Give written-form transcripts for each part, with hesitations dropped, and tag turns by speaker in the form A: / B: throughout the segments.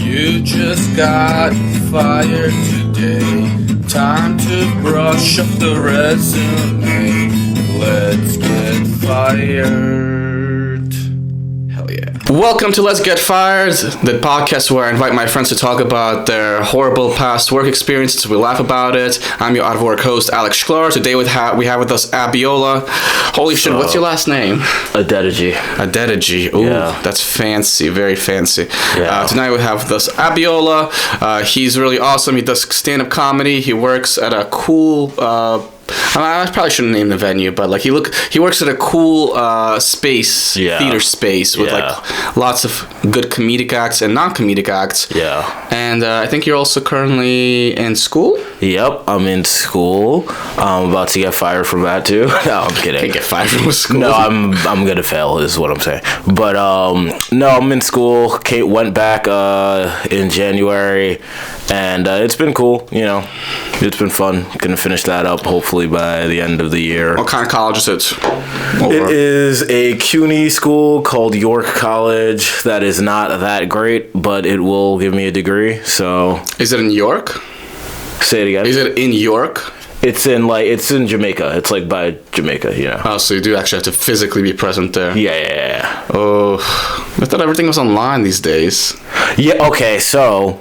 A: You just got fired today. Time to brush up the resume. Let's get fired. Hell yeah. Welcome to Let's Get Fired, the podcast where I invite my friends to talk about their horrible past work experiences. We laugh about it. I'm your out-of-work host, Alex Shklar. Today we have with us Abiola. Holy shit, what's your last name?
B: Adedeji.
A: Adedeji. Ooh, yeah. That's fancy. Very fancy.
B: Yeah.
A: Tonight we have with us Abiola. He's really awesome. He does stand-up comedy. He works at a cool... I probably shouldn't name the venue, but like he works at a cool theater space with like lots of good comedic acts and non-comedic acts.
B: Yeah.
A: And I think you're also currently in school?
B: Yep, I'm in school. I'm about to get fired from that too. No, I'm kidding.
A: Can't get fired from school.
B: No, I'm gonna fail is what I'm saying. But no, I'm in school. Kate went back in January, and it's been cool. You know, it's been fun. Gonna finish that up hopefully by the end of the year.
A: What kind of college is it?
B: It is a CUNY school called York College that is not that great, but it will give me a degree. So
A: is it in York?
B: Say it again.
A: Is it in York?
B: It's in Jamaica. It's like by Jamaica, yeah.
A: Oh, so you do actually have to physically be present there.
B: Yeah.
A: Oh, I thought everything was online these days.
B: Yeah, okay, so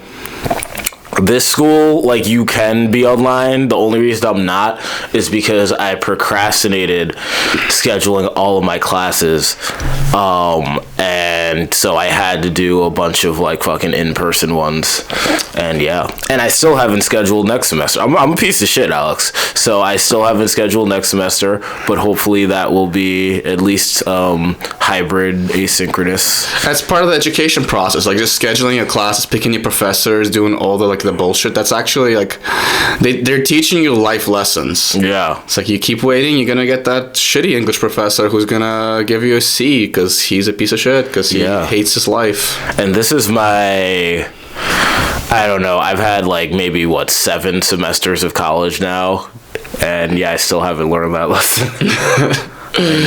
B: this school, like, you can be online. The only reason I'm not is because I procrastinated scheduling all of my classes. And so I had to do a bunch of, like, fucking in-person ones. And, yeah. And I still haven't scheduled next semester. I'm a piece of shit, Alex. So I still haven't scheduled next semester, but hopefully that will be at least hybrid, asynchronous.
A: That's part of the education process, like just scheduling your classes, picking your professors, doing all the bullshit. That's actually like they're teaching you life lessons.
B: Yeah,
A: it's like you keep waiting, you're gonna get that shitty English professor who's gonna give you a C because he's a piece of shit because he hates his life.
B: And this is I don't know, I've had like maybe 7 semesters of college now, and I still haven't learned that lesson.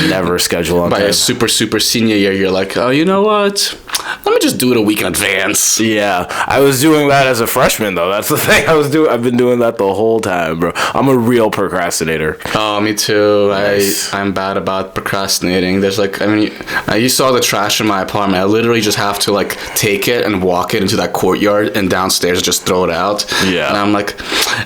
B: Never schedule on
A: by
B: time.
A: A super senior year, you're like, oh, you know what, let me just do it a week in advance.
B: Yeah, I was doing that as a freshman though. That's the thing. I've been doing that the whole time, bro. I'm a real procrastinator.
A: Oh, me too.
B: Nice.
A: I'm bad about procrastinating. There's you saw the trash in my apartment. I literally just have to like take it and walk it into that courtyard and downstairs and just throw it out.
B: Yeah.
A: And I'm like,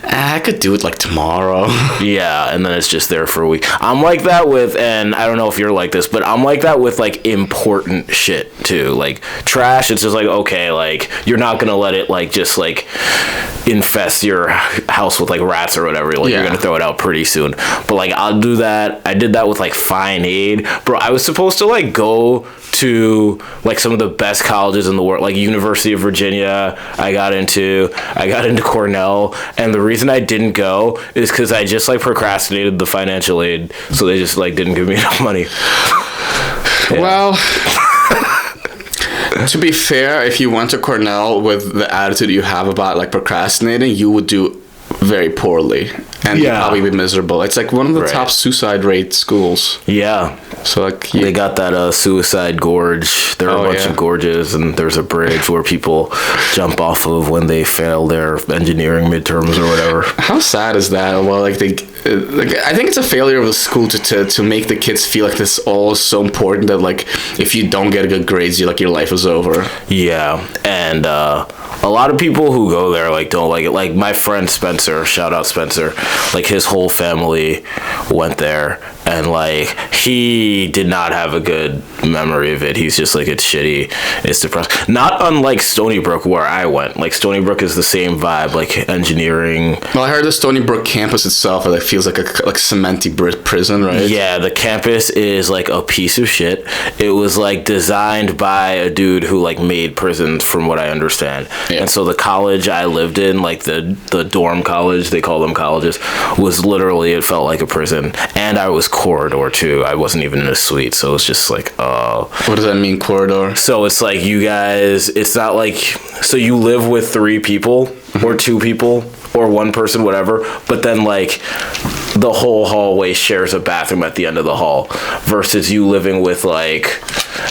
A: I could do it like tomorrow.
B: Yeah, and then it's just there for a week. I'm like that with, and I don't know if you're like this, but I'm like that with like important shit too. Like trash, it's just like, okay, like you're not gonna let it like just like infest your house with like rats or whatever. Like you're gonna throw it out pretty soon. But like I'll do that. I did that with like fine aid, bro. I was supposed to like go to like some of the best colleges in the world, like University of Virginia. I got into Cornell, and the reason I didn't go is because I just like procrastinated the financial aid, so they just like didn't give me enough money.
A: Well, to be fair, if you went to Cornell with the attitude you have about like procrastinating, you would do very poorly and probably be miserable. It's like one of the top suicide rate schools.
B: Yeah.
A: So like
B: they got that suicide gorge. There are a bunch of gorges, and there's a bridge where people jump off of when they fail their engineering midterms or whatever.
A: How sad is that? Well, like I think it's a failure of the school to make the kids feel like this all is so important that like if you don't get good grades, your life is over.
B: Yeah, and a lot of people who go there like don't like it. Like my friend Spencer, shout out Spencer, like his whole family went there, and like he did not have a good memory of it. He's just like, it's shitty, it's depressing. Not unlike Stony Brook where I went. Like Stony Brook is the same vibe, like engineering.
A: Well, I heard the Stony Brook campus itself like feels like a cementy prison, right?
B: Yeah, the campus is like a piece of shit. It was like designed by a dude who like made prisons, from what I understand. Yeah. And so the college I lived in, like the dorm college, they call them colleges, was literally, it felt like a prison. And I was corridor too. I wasn't even in a suite, so it's just like,
A: what does that mean, corridor?
B: So it's like you guys, it's not like, so you live with 3 people or 2 people or 1 person, whatever, but then like the whole hallway shares a bathroom at the end of the hall versus you living with like,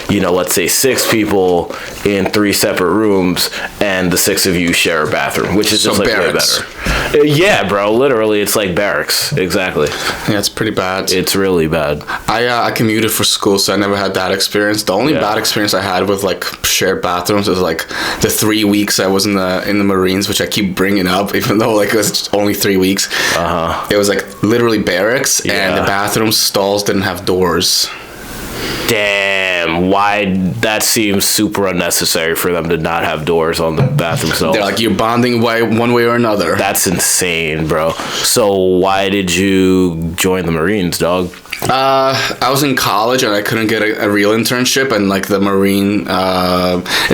B: you know, let's say 6 people in 3 separate rooms and the 6 of you share a bathroom, which is just like
A: barracks.
B: way better. Yeah, bro, literally it's like barracks. Exactly.
A: Yeah, it's pretty bad.
B: It's really bad.
A: I commuted for school, so I never had that experience. The only bad experience I had with like shared bathrooms was like the 3 weeks I was in the Marines, which I keep bringing up, even though like it was only 3 weeks. It was like literally barracks, and the bathroom stalls didn't have doors.
B: Damn, why? That seems super unnecessary for them to not have doors on the bathroom stalls.
A: They're like, you're bonding one way or another.
B: That's insane, bro. So why did you join the Marines, dog?
A: I was in college and I couldn't get a real internship, and like the Marine, it's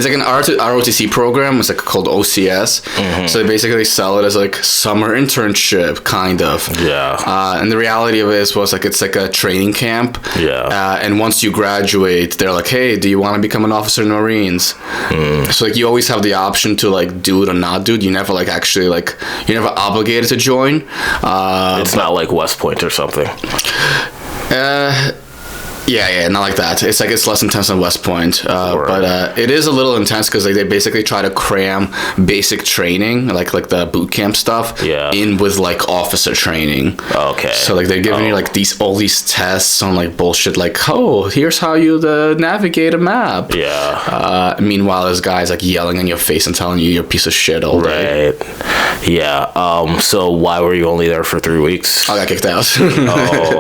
A: like an ROTC program. It's like called OCS. So they basically sell it as like summer internship, kind of. Yeah. And the reality of it was like it's like a training camp. Yeah. And once you graduate, they're like, hey, do you want to become an officer in the Marines? So like you always have the option to like do it or not do it. You never like actually like you're never obligated to join.
B: It's not like West Point or something.
A: Yeah, not like that. It's like it's less intense than West Point, but it is a little intense because like, they basically try to cram basic training, like the boot camp stuff, in with like officer training. Okay. So like they're giving you like all these tests on like bullshit, like here's how you navigate a map. Yeah. Meanwhile, this guy's like yelling in your face and telling you you're a piece of shit all day.
B: Right. Yeah. So why were you only there for 3 weeks?
A: I got kicked out.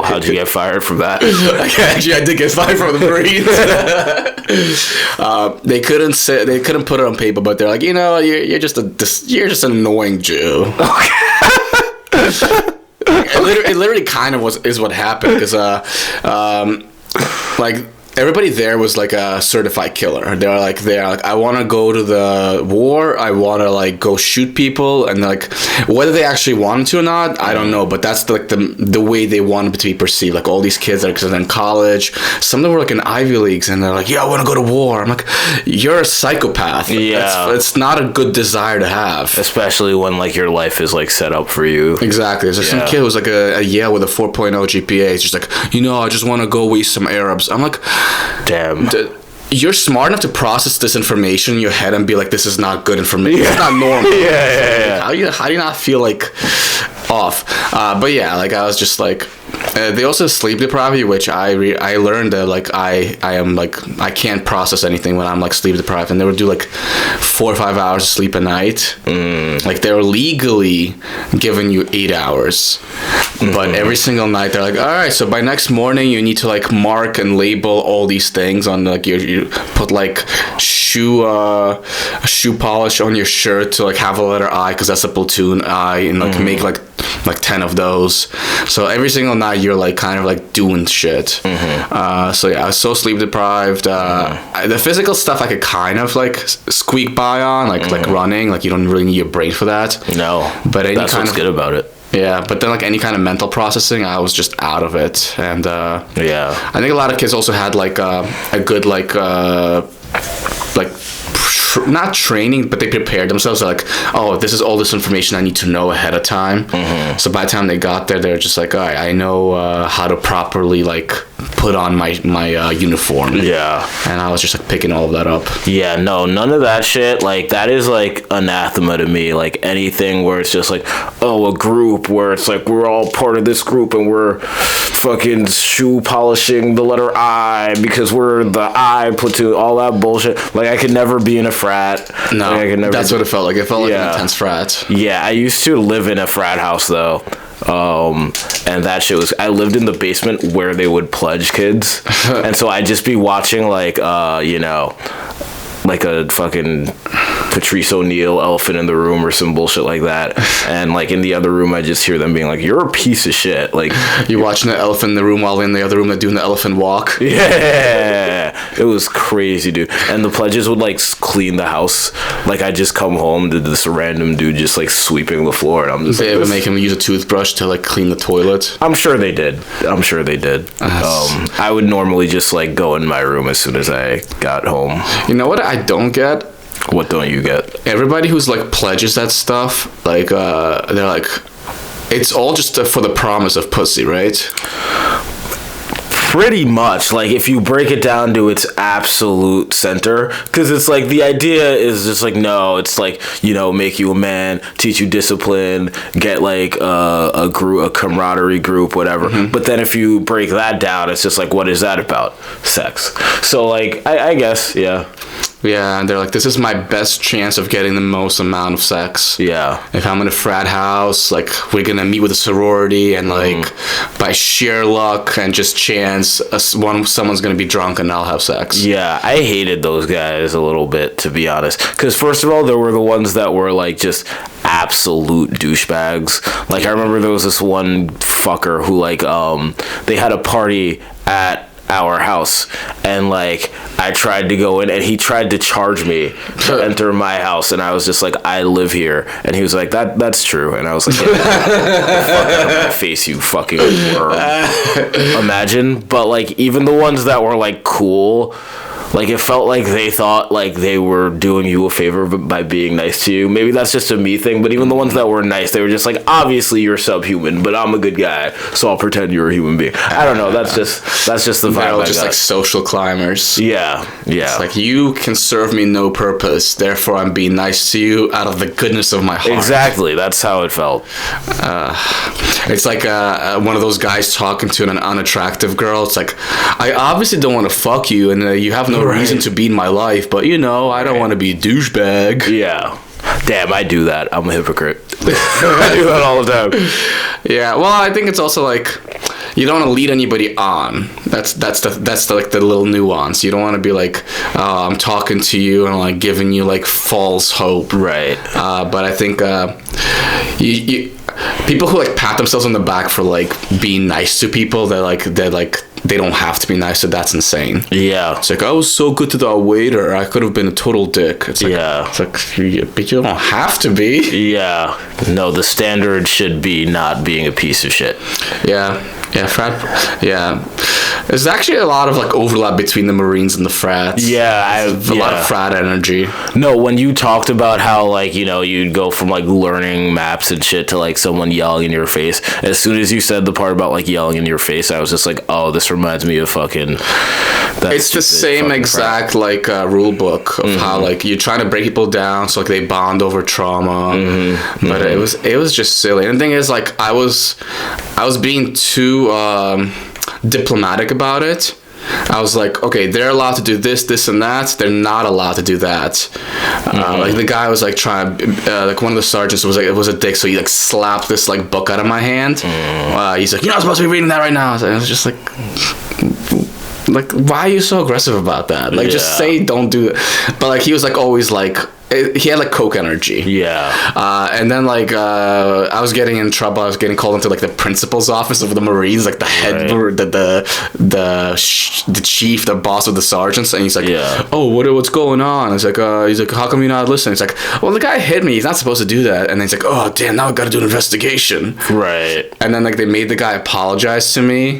B: How'd you get fired from that?
A: Actually, I did get fired from the Marines. They couldn't put it on paper, but they're like, you know, you're just an annoying Jew. It literally kind of is what happened, because like everybody there was like a certified killer. They're like, I want to go to the war. I want to like go shoot people, and like whether they actually wanted to or not, I don't know. But that's like the way they wanted to be perceived. Like all these kids that are in college, some of them were like in Ivy Leagues, and they're like, yeah, I want to go to war. I'm like, you're a psychopath. Yeah, it's not a good desire to have,
B: especially when like your life is like set up for you.
A: Exactly. There's like some kid who's like a Yale with a 4.0 GPA. He's just like, you know, I just want to go waste some Arabs. I'm like,
B: damn.
A: You're smart enough to process this information in your head and be like, this is not good information. It's not normal.
B: Yeah.
A: How do you not feel like off? But yeah, like I was just like, they also sleep deprive you, which I learned that like I am like, I can't process anything when I'm like sleep deprived, and they would do like 4 or 5 hours of sleep a night. Like they're legally giving you 8 hours, but every single night they're like, all right, so by next morning you need to like mark and label all these things on like you put like shoe polish on your shirt to like have a letter I, because that's a platoon I, and like make like 10 of those. So every single night you're like kind of like doing shit. So yeah, I was so sleep deprived. The physical stuff I could kind of like squeak by on, like running. Like you don't really need your brain for that.
B: No,
A: but
B: that's what's good about it.
A: Yeah, but then like any kind of mental processing, I was just out of it. And I think a lot of kids also had like a good like not training, but they prepared themselves. They're like, oh, this is all this information I need to know ahead of time. So by the time they got there, they're just like, all right, I know how to properly like put on my uniform. Yeah. And I was just like picking all of that up.
B: Yeah, no, none of that shit. Like that is like anathema to me. Like anything where it's just like, oh, a group where it's like we're all part of this group and we're fucking shoe polishing the letter I because we're the I platoon, all that bullshit. Like I could never be in a frat.
A: No, like, that's what it felt like. It felt like an intense frat.
B: Yeah, I used to live in a frat house though. And that shit was, I lived in the basement where they would pledge kids. And so I'd just be watching like, you know, like a fucking Patrice O'Neal Elephant in the Room or some bullshit like that. And like in the other room, I just hear them being like, you're a piece of shit. Like
A: you're watching the elephant in the room while in the other room they're doing the elephant walk.
B: Yeah. It was crazy, dude. And the pledges would like clean the house. Like I just come home to this random dude just like sweeping the floor. And I'm just
A: they ever make him use a toothbrush to like clean the toilet?
B: I'm sure they did. I would normally just like go in my room as soon as I got home.
A: You know what I don't get?
B: What don't you get?
A: Everybody who's like pledges that stuff, like they're like, it's all just for the promise of pussy, right?
B: Pretty much, like, if you break it down to its absolute center, because it's like the idea is just like, no, it's like, you know, make you a man, teach you discipline, get like a camaraderie group, whatever. But then if you break that down, it's just like, what is that about? Sex. So like, I guess, yeah.
A: Yeah, and they're like, this is my best chance of getting the most amount of sex.
B: Yeah.
A: If I'm in a frat house, like, we're gonna meet with a sorority, and like, by sheer luck and just chance, someone's gonna be drunk and I'll have sex.
B: Yeah, I hated those guys a little bit, to be honest. Because first of all, there were the ones that were like just absolute douchebags. Like, I remember there was this one fucker who like, they had a party at our house, and like, I tried to go in and he tried to charge me to enter my house, and I was just like, I live here, and he was like, that's true, and I was like, yeah, fuck out of my face, you fucking worm. Imagine. But like, even the ones that were like cool, like, it felt like they thought like they were doing you a favor by being nice to you. Maybe that's just a me thing, but even the ones that were nice, they were just like, obviously you're subhuman, but I'm a good guy, so I'll pretend you're a human being. I don't know. That's just the vibe.
A: They're all
B: I
A: just
B: got.
A: like social climbers.
B: Yeah.
A: It's like, you can serve me no purpose, therefore I'm being nice to you out of the goodness of my heart.
B: Exactly. That's how it felt.
A: It's like one of those guys talking to an unattractive girl. It's like, I obviously don't want to fuck you, and you have no reason to be in my life, but you know, I don't want to be a douchebag.
B: Yeah. Damn, I do that. I'm a hypocrite. I do that all the time.
A: Yeah, well, I think it's also like, you don't want to lead anybody on. That's like the little nuance. You don't want to be like, I'm talking to you and like giving you like false hope.
B: Right.
A: But I think you people who like pat themselves on the back for like being nice to people, they don't have to be nice, so that's insane.
B: Yeah.
A: It's like, I was so good to that waiter, I could have been a total dick. It's like,
B: yeah.
A: It's like, but you don't have to be.
B: Yeah. No, the standard should be not being a piece of shit.
A: Yeah. Yeah. There's actually a lot of like overlap between the Marines and the frats.
B: Yeah,
A: a lot of frat energy.
B: No, when you talked about how like, you know, you'd go from like learning maps and shit to like someone yelling in your face, as soon as you said the part about like yelling in your face, I was just like, oh, this reminds me of fucking.
A: It's the same exact like rule book of how like you're trying to break people down so like they bond over trauma. But it was just silly. And the thing is, like, I was being too diplomatic about it. I was like, okay, they're allowed to do this and that. They're not allowed to do that. Like the guy was like trying, like one of the sergeants was a dick, so he like slapped this like book out of my hand. He's like, you're not supposed to be reading that right now. So I was just like, why are you so aggressive about that? Like, just say don't do it. But like, he was like always like, he had like coke energy.
B: Yeah.
A: And then like I was getting in trouble. I was getting called into like the principal's office of the Marines, like the head, the chief, the boss of the sergeants, and he's like, oh, what's going on? He's like, how come you're not listening? It's like, well, the guy hit me. He's not supposed to do that. And then he's like, oh, damn, now I got to do an investigation.
B: Right.
A: And then like they made the guy apologize to me.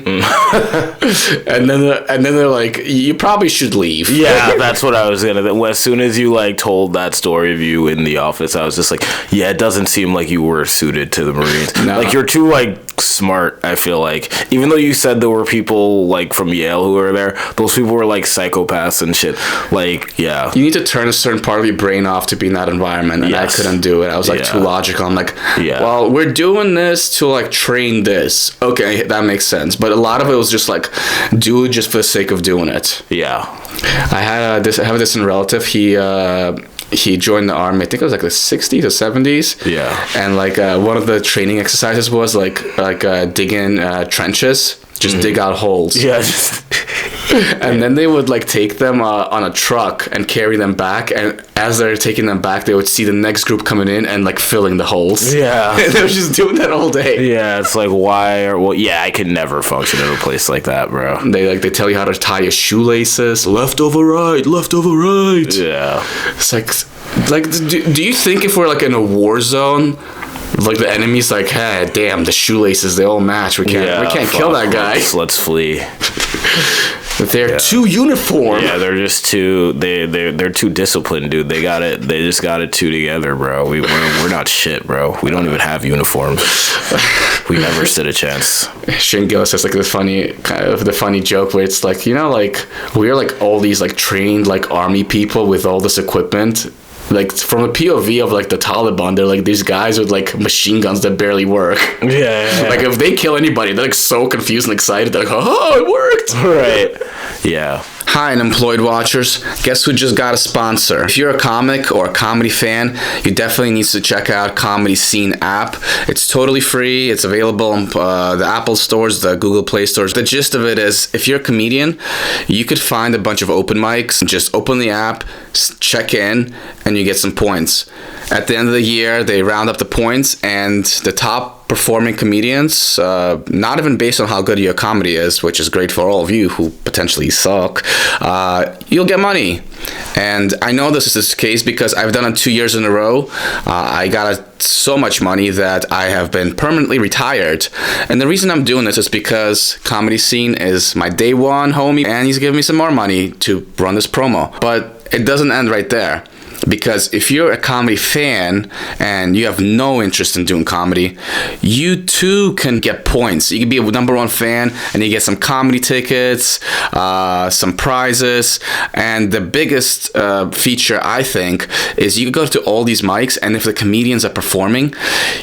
A: and then they're like, you probably should leave.
B: Yeah, that's what I was gonna. As soon as you like told that story of you in the office, I was just like, yeah, it doesn't seem like you were suited to the Marines. No. Like, you're too like smart, I feel like. Even though you said there were people like from Yale who were there, those people were like psychopaths and shit. Like, yeah. You
A: need to turn a certain part of your brain off to be in that environment, and I couldn't do it. I was like too logical. I'm like, well, we're doing this to like train this. Okay, that makes sense. But a lot of it was just like, do it just for the sake of doing it.
B: Yeah.
A: I have a distant relative. He joined the army, I think it was like the 60s or 70s.
B: Yeah.
A: And like one of the training exercises was like dig in trenches, just dig out holes.
B: Yeah.
A: And then they would like take them on a truck and carry them back, and as they're taking them back, they would see the next group coming in and like filling the holes.
B: Yeah.
A: They were just doing that all day.
B: Yeah, it's like, I could never function in a place like that, bro.
A: They tell you how to tie your shoelaces, left over right.
B: Yeah.
A: It's like do you think if we're like in a war zone, like the enemy's like, hey, damn, the shoelaces, they all match, we can't kill that guy.
B: Let's flee.
A: They're too uniform.
B: Yeah, they're just too they're too disciplined, dude. They got it. They just got it two together, bro. We're not shit, bro. We don't even have uniforms. We never stood a chance.
A: Shane Gillis has like this funny joke where it's like, you know, like we're like all these like trained like army people with all this equipment. Like from a POV of like the Taliban, they're like these guys with like machine guns that barely work.
B: Yeah.
A: Like if they kill anybody, they're like so confused and excited. They're like, oh, it worked.
B: Right. Yeah.
A: Hi, unemployed watchers. Guess who just got a sponsor? If you're a comic or a comedy fan, you definitely need to check out Comedy Scene app. It's totally free. It's available on the Apple stores, the Google Play stores. The gist of it is, if you're a comedian, you could find a bunch of open mics, just open the app, check in, and you get some points. At the end of the year, they round up the points, and the top performing comedians, not even based on how good your comedy is, which is great for all of you who potentially suck, you'll get money. And I know this is the case because I've done it 2 years in a row. I got so much money that I have been permanently retired. And the reason I'm doing this is because Comedy Scene is my day one homie, and he's giving me some more money to run this promo. But it doesn't end right there. Because if you're a comedy fan and you have no interest in doing comedy, you too can get points. You can be a number one fan and you get some comedy tickets, some prizes, and the biggest feature, I think, is you can go to all these mics, and if the comedians are performing,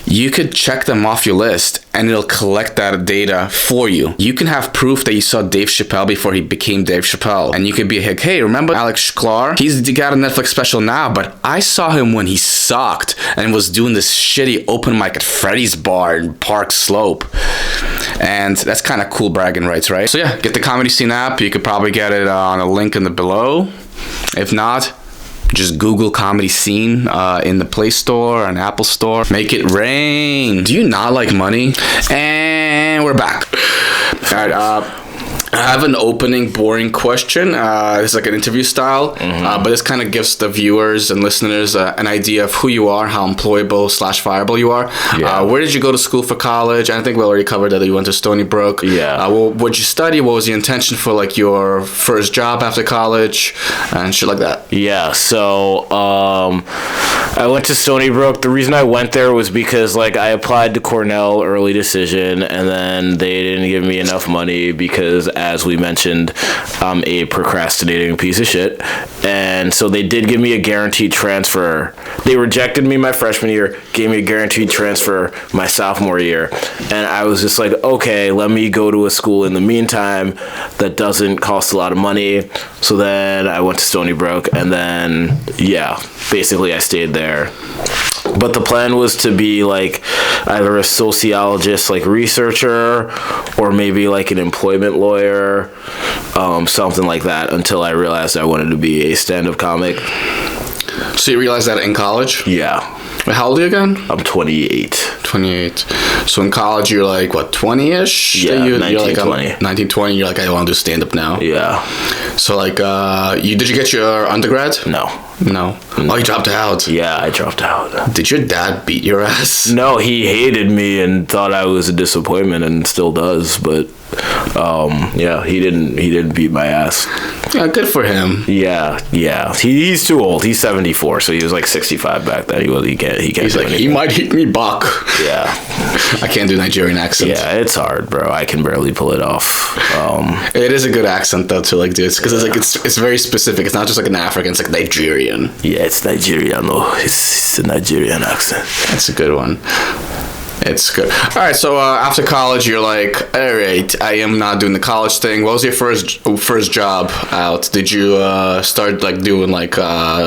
A: you could check them off your list and it'll collect that data for you. You can have proof that you saw Dave Chappelle before he became Dave Chappelle, and you could be like, hey, remember Alex Shklar? He's got a Netflix special now, but I saw him when he sucked and was doing this shitty open mic at Freddy's Bar in Park Slope. And that's kind of cool bragging rights, right? So yeah, get the Comedy Scene app. You could probably get it on a link in the below. If not, just Google Comedy Scene in the Play Store and Apple Store. Make it rain. Do you not like money? And we're back. All right, I have an opening, boring question. It's like an interview style, but this kind of gives the viewers and listeners an idea of who you are, how employable / fireable you are.
B: Yeah.
A: Where did you go to school for college? I think we already covered that you went to Stony Brook.
B: Yeah.
A: What did you study? What was the intention for like your first job after college and shit like that?
B: Yeah, so I went to Stony Brook. The reason I went there was because like I applied to Cornell early decision, and then they didn't give me enough money because, as we mentioned, I'm a procrastinating piece of shit. And so they did give me a guaranteed transfer. They rejected me my freshman year, gave me a guaranteed transfer my sophomore year. And I was just like, okay, let me go to a school in the meantime that doesn't cost a lot of money. So then I went to Stony Brook, and then, yeah, basically I stayed there. But the plan was to be like either a sociologist, like researcher, or maybe like an employment lawyer, something like that, until I realized I wanted to be a stand-up comic.
A: So you realized that in college?
B: Yeah.
A: How old are you again?
B: I'm 28.
A: 28. So in college, you're like, what, 20-ish?
B: Yeah,
A: you're
B: 19,
A: like,
B: 20.
A: 19, 20, you're like, I want to do stand-up now.
B: Yeah.
A: So, like, did you get your undergrad?
B: No.
A: No. Oh, you dropped out.
B: Yeah, I dropped out.
A: Did your dad beat your ass?
B: No, he hated me and thought I was a disappointment, and still does, but yeah, he didn't beat my ass.
A: Yeah, good for him.
B: Yeah. He's too old. He's 74, so he was like 65 back then. He can't.
A: He's
B: do
A: like,
B: anything.
A: he might hit me back.
B: Yeah.
A: I can't do Nigerian accent.
B: Yeah, it's hard, bro. I can barely pull it off.
A: It is a good accent though to like do it because it's like it's very specific. It's not just like an African. It's like Nigerian.
B: Yeah, it's Nigerian. No, it's a Nigerian accent.
A: That's a good one. It's good. All right, so after college, you're like, all right, I am not doing the college thing. What was your first job out? Did you start like doing like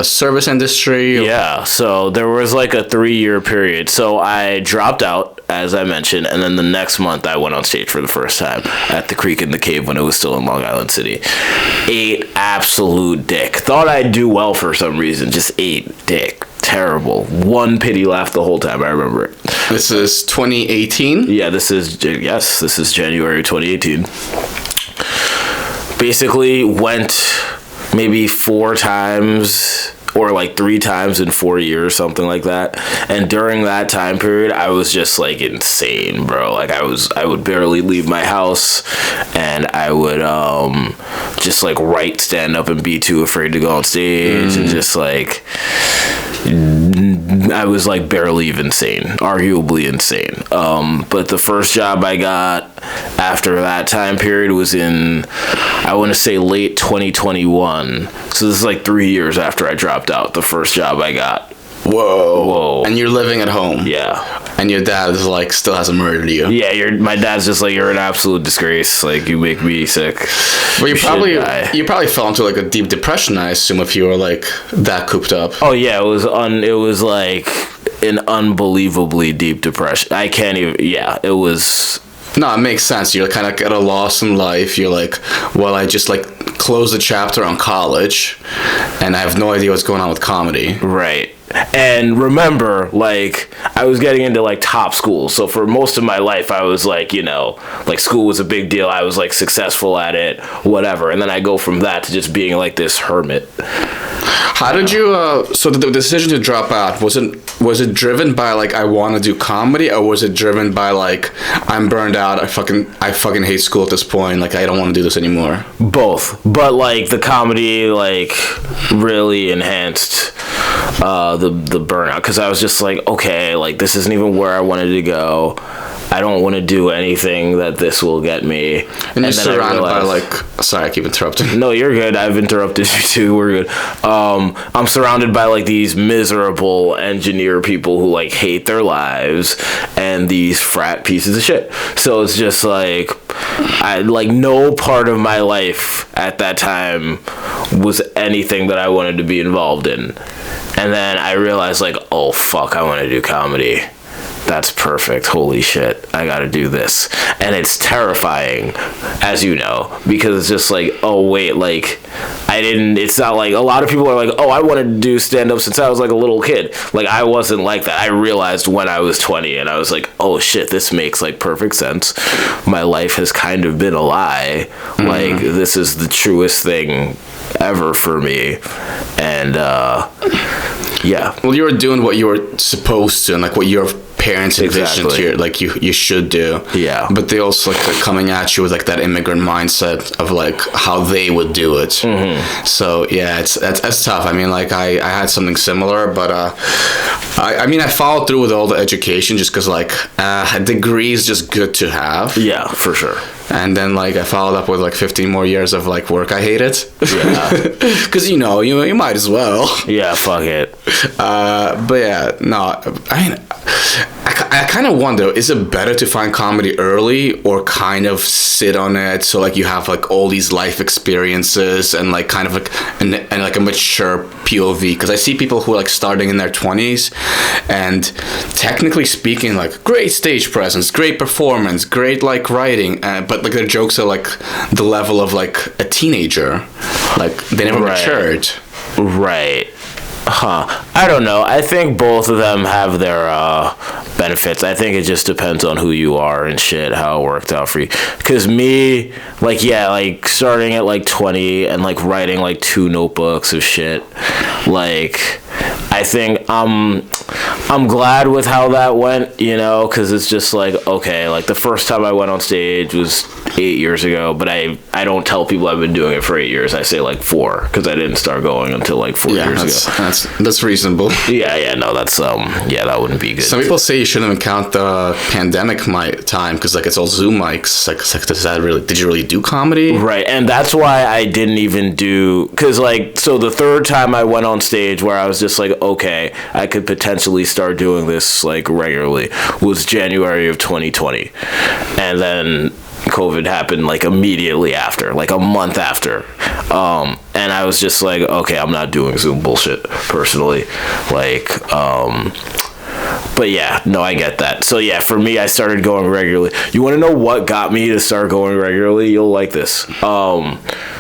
A: service industry?
B: Yeah, so there was like a 3-year period. So I dropped out, as I mentioned, and then the next month I went on stage for the first time at the Creek in the Cave when it was still in Long Island City. Ate absolute dick. Thought I'd do well for some reason. Just ate dick. Terrible. One pity laugh the whole time. I remember it.
A: This is 2018?
B: Yeah, this is January 2018. Basically went maybe 4 times or like 3 times in 4 years, something like that. And during that time period, I was just like insane, bro. Like I would barely leave my house, and I would just like write stand up and be too afraid to go on stage, and just like I was like barely even sane, arguably insane. But the first job I got after that time period was in, I want to say, late 2021. So this is like 3 years after I dropped out. The first job I got.
A: Whoa. And you're living at home.
B: Yeah.
A: And your dad is like, still hasn't murdered you.
B: Yeah, my dad's just like, you're an absolute disgrace. Like, you make me sick.
A: Well, you probably fell into like a deep depression, I assume, if you were like that cooped up.
B: Oh yeah, it was like an unbelievably deep depression. I can't even. Yeah, it was.
A: No, it makes sense. You're kind of at a loss in life. You're like, well, I just like closed the chapter on college, and I have no idea what's going on with comedy.
B: Right. And remember, like, I was getting into like top schools, so for most of my life I was like, you know, like school was a big deal. I was like successful at it, whatever. And then I go from that to just being like this hermit.
A: How did you so the decision to drop out, was it driven by like, I want to do comedy, or was it driven by like, I'm burned out, I fucking hate school at this point, like I don't want to do this anymore?
B: Both, but like the comedy like really enhanced the burnout, because I was just like, okay, like this isn't even where I wanted to go. I don't want to do anything that this will get me.
A: And you're surrounded by like, sorry, I keep interrupting.
B: No, you're good. I've interrupted you too. We're good. I'm surrounded by like these miserable engineer people who like hate their lives, and these frat pieces of shit. So it's just like, I like, no part of my life at that time was anything that I wanted to be involved in. And then I realized like, oh fuck, I want to do comedy. That's perfect. Holy shit, I gotta do this. And it's terrifying, as you know, because it's just like, oh wait, like it's not like, a lot of people are like, oh, I wanted to do stand-up since I was like a little kid. Like, I wasn't like that. I realized when I was 20, and I was like, oh shit, this makes like perfect sense. My life has kind of been a lie. Like, this is the truest thing ever for me. And yeah.
A: Well, you were doing what you were supposed to, and like what your parents envisioned you, like you should do.
B: Yeah.
A: But they also like coming at you with like that immigrant mindset of like how they would do it. So yeah, that's tough. I mean, like I had something similar, but I mean, I followed through with all the education just because like a degree is just good to have.
B: Yeah, for sure.
A: And then like I followed up with like 15 more years of like work I hated.
B: Yeah.
A: Because you might as well.
B: Yeah, fuck it.
A: But yeah, no, I mean, I kind of wonder, is it better to find comedy early or kind of sit on it so like you have like all these life experiences and like kind of like and like a mature POV? Because I see people who are like starting in their 20s, and technically speaking, like great stage presence, great performance, great like writing, but like their jokes are like the level of like a teenager, like they never matured.
B: Right. Huh. I don't know. I think both of them have their benefits. I think it just depends on who you are and shit, how it worked out for you. Because me, like, yeah, like starting at like 20 and like writing like 2 notebooks of shit, like, I think I'm glad with how that went, you know, because it's just like, okay, like the first time I went on stage was 8 years ago, but I don't tell people I've been doing it for 8 years. I say like 4, because I didn't start going until like 4 years ago.
A: That's reasonable.
B: Yeah, no, that's that wouldn't be good.
A: Some people say you shouldn't even count the pandemic time because like it's all Zoom mics. Like did you really do comedy?
B: Right, and that's why I didn't even do, because like, so the third time I went on stage where I was just like, okay, I could potentially start doing this like regularly, was January of 2020, and then COVID happened like immediately after, like a month after, and I was just like, okay, I'm not doing Zoom bullshit personally, like, but yeah, no, I get that. So yeah, for me, I started going regularly. You want to know what got me to start going regularly? You'll like this.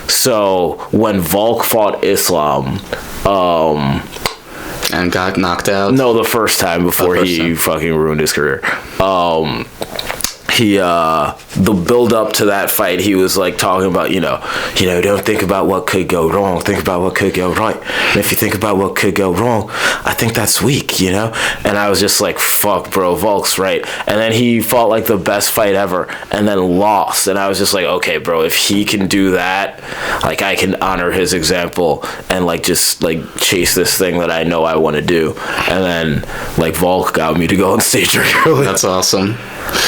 B: So when Volk fought Islam,
A: and got knocked out?
B: No, the first time before he fucking ruined his career. the build up to that fight, he was like talking about, don't think about what could go wrong, think about what could go right. And if you think about what could go wrong, I think that's weak, And I was just like, fuck, bro, Volk's right. And then he fought like the best fight ever and then lost. And I was just like, okay, bro, if he can do that, like I can honor his example and like just like chase this thing that I know I want to do. And then like Volk got me to go on stage regularly.
A: That's awesome.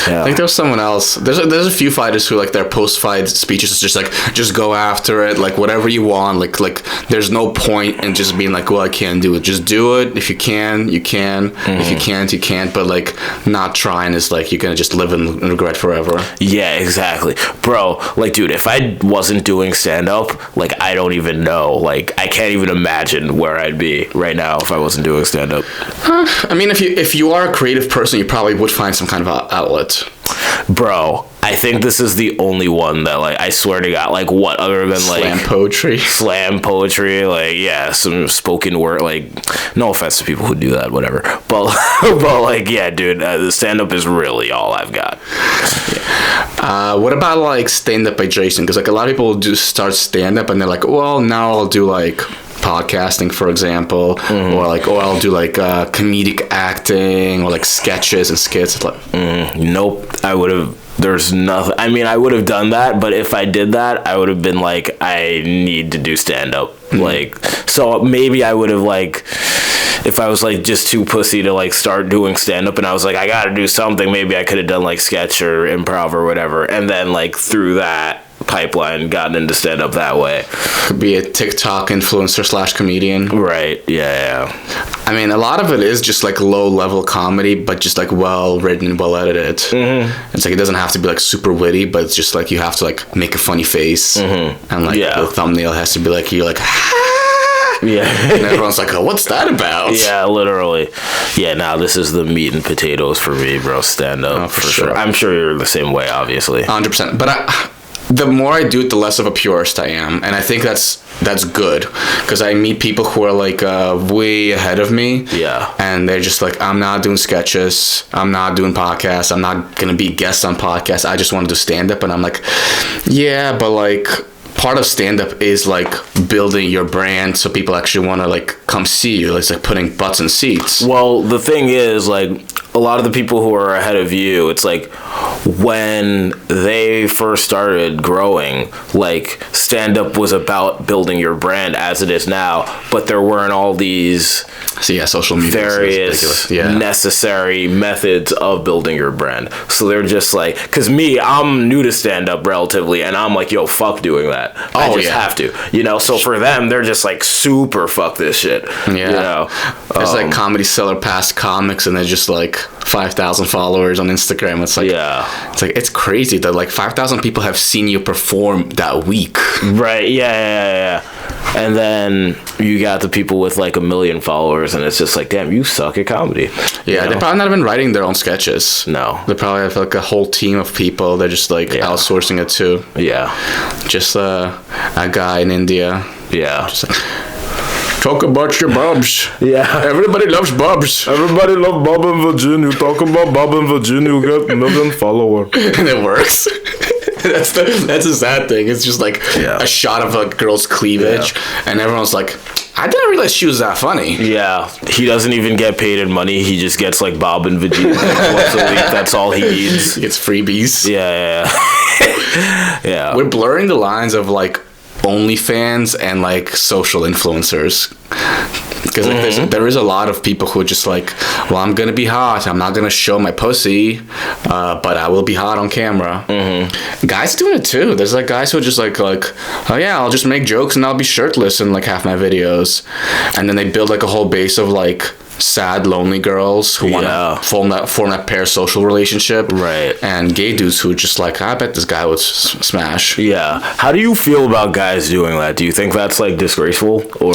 B: Yeah.
A: I think there's someone else. There's a few fighters who like their post-fight speeches is just like, just go after it, like whatever you want. Like there's no point in just being like, well, I can't do it. Just do it. If you can, you can. If you can't, you can't. But like not trying is like you're gonna just live in regret forever.
B: Yeah, exactly, bro. Like, dude, if I wasn't doing stand-up, like I don't even know. Like I can't even imagine where I'd be right now if I wasn't doing stand-up.
A: I mean, if you are a creative person, you probably would find some kind of outlet.
B: Bro, I think this is the only one that, like, I swear to God, like, what other than, like... Slam poetry, like, yeah, some spoken word, like, no offense to people who do that, whatever. But like, yeah, dude, the stand-up is really all I've got.
A: Yeah. What about, like, stand-up adjacent? Because, like, a lot of people do start stand-up, and they're like, well, now I'll do, like... podcasting, for example, or I'll do like comedic acting or like sketches and skits.
B: Nope, there's nothing. I mean, I would have done that, but if I did that, I would have been like, I need to do stand-up. Like, so maybe I would have like, if I was like just too pussy to like start doing stand-up and I was like, I gotta do something, maybe I could have done like sketch or improv or whatever, and then like through that pipeline gotten into stand-up that way.
A: Could be a TikTok influencer / comedian.
B: Right, yeah.
A: I mean, a lot of it is just like low-level comedy, but just like well-written and well-edited. It's like it doesn't have to be like super witty, but it's just like you have to like make a funny face, and like the thumbnail has to be like, you're like, yeah. And everyone's like, oh, what's that about?
B: Yeah, literally. Yeah, now this is the meat and potatoes for me, bro, stand-up. For sure. I'm sure you're the same way, obviously.
A: 100%. But the more I do it, the less of a purist I am, and I think that's good, because I meet people who are like way ahead of me, and they're just like, I'm not doing sketches, I'm not doing podcasts, I'm not gonna be guest on podcasts, I just want to do stand-up. And I'm like, yeah, but like part of stand-up is like building your brand so people actually want to like come see you. It's like putting butts in seats.
B: Well, the thing is, like, a lot of the people who are ahead of you, it's like when they first started growing, like stand-up was about building your brand as it is now, but there weren't all these
A: social media
B: various necessary methods of building your brand. So they're just like, because I'm new to stand-up relatively, and I'm like, yo, fuck doing that. I just have to, so for them, they're just like, super fuck this shit.
A: There's like Comedy Cellar past comics, and they're just like 5,000 followers on Instagram. It's like, it's crazy that like 5,000 people have seen you perform that week.
B: Right. Yeah. And then you got the people with like 1 million followers, and it's just like, damn, you suck at comedy.
A: Yeah, they're probably not even writing their own sketches.
B: No.
A: They probably have like a whole team of people. They're just like outsourcing it to.
B: Yeah.
A: Just a guy in India.
B: Yeah.
A: Just like, talk about your bubs.
B: Yeah.
A: Everybody loves bubs.
B: Everybody loves Bob and Virginia. Talk about Bob and Virginia. You get 1 million followers.
A: And it works. That's a sad thing. It's just like a shot of a girl's cleavage, and everyone's like, I didn't realize she was that funny.
B: Yeah. He doesn't even get paid in money. He just gets like Bob and Virginia once a week. That's all he needs.
A: He gets freebies.
B: Yeah. Yeah.
A: We're blurring the lines of like OnlyFans and like social influencers, because like, there is a lot of people who are just like, well, I'm gonna be hot, I'm not gonna show my pussy, but I will be hot on camera. Guys doing it too. There's like guys who are just like oh yeah, I'll just make jokes and I'll be shirtless in like half my videos, and then they build like a whole base of like sad, lonely girls who want to form that parasocial relationship.
B: Right.
A: And gay dudes who are just like, I bet this guy would smash.
B: Yeah. How do you feel about guys doing that? Do you think that's like disgraceful, or?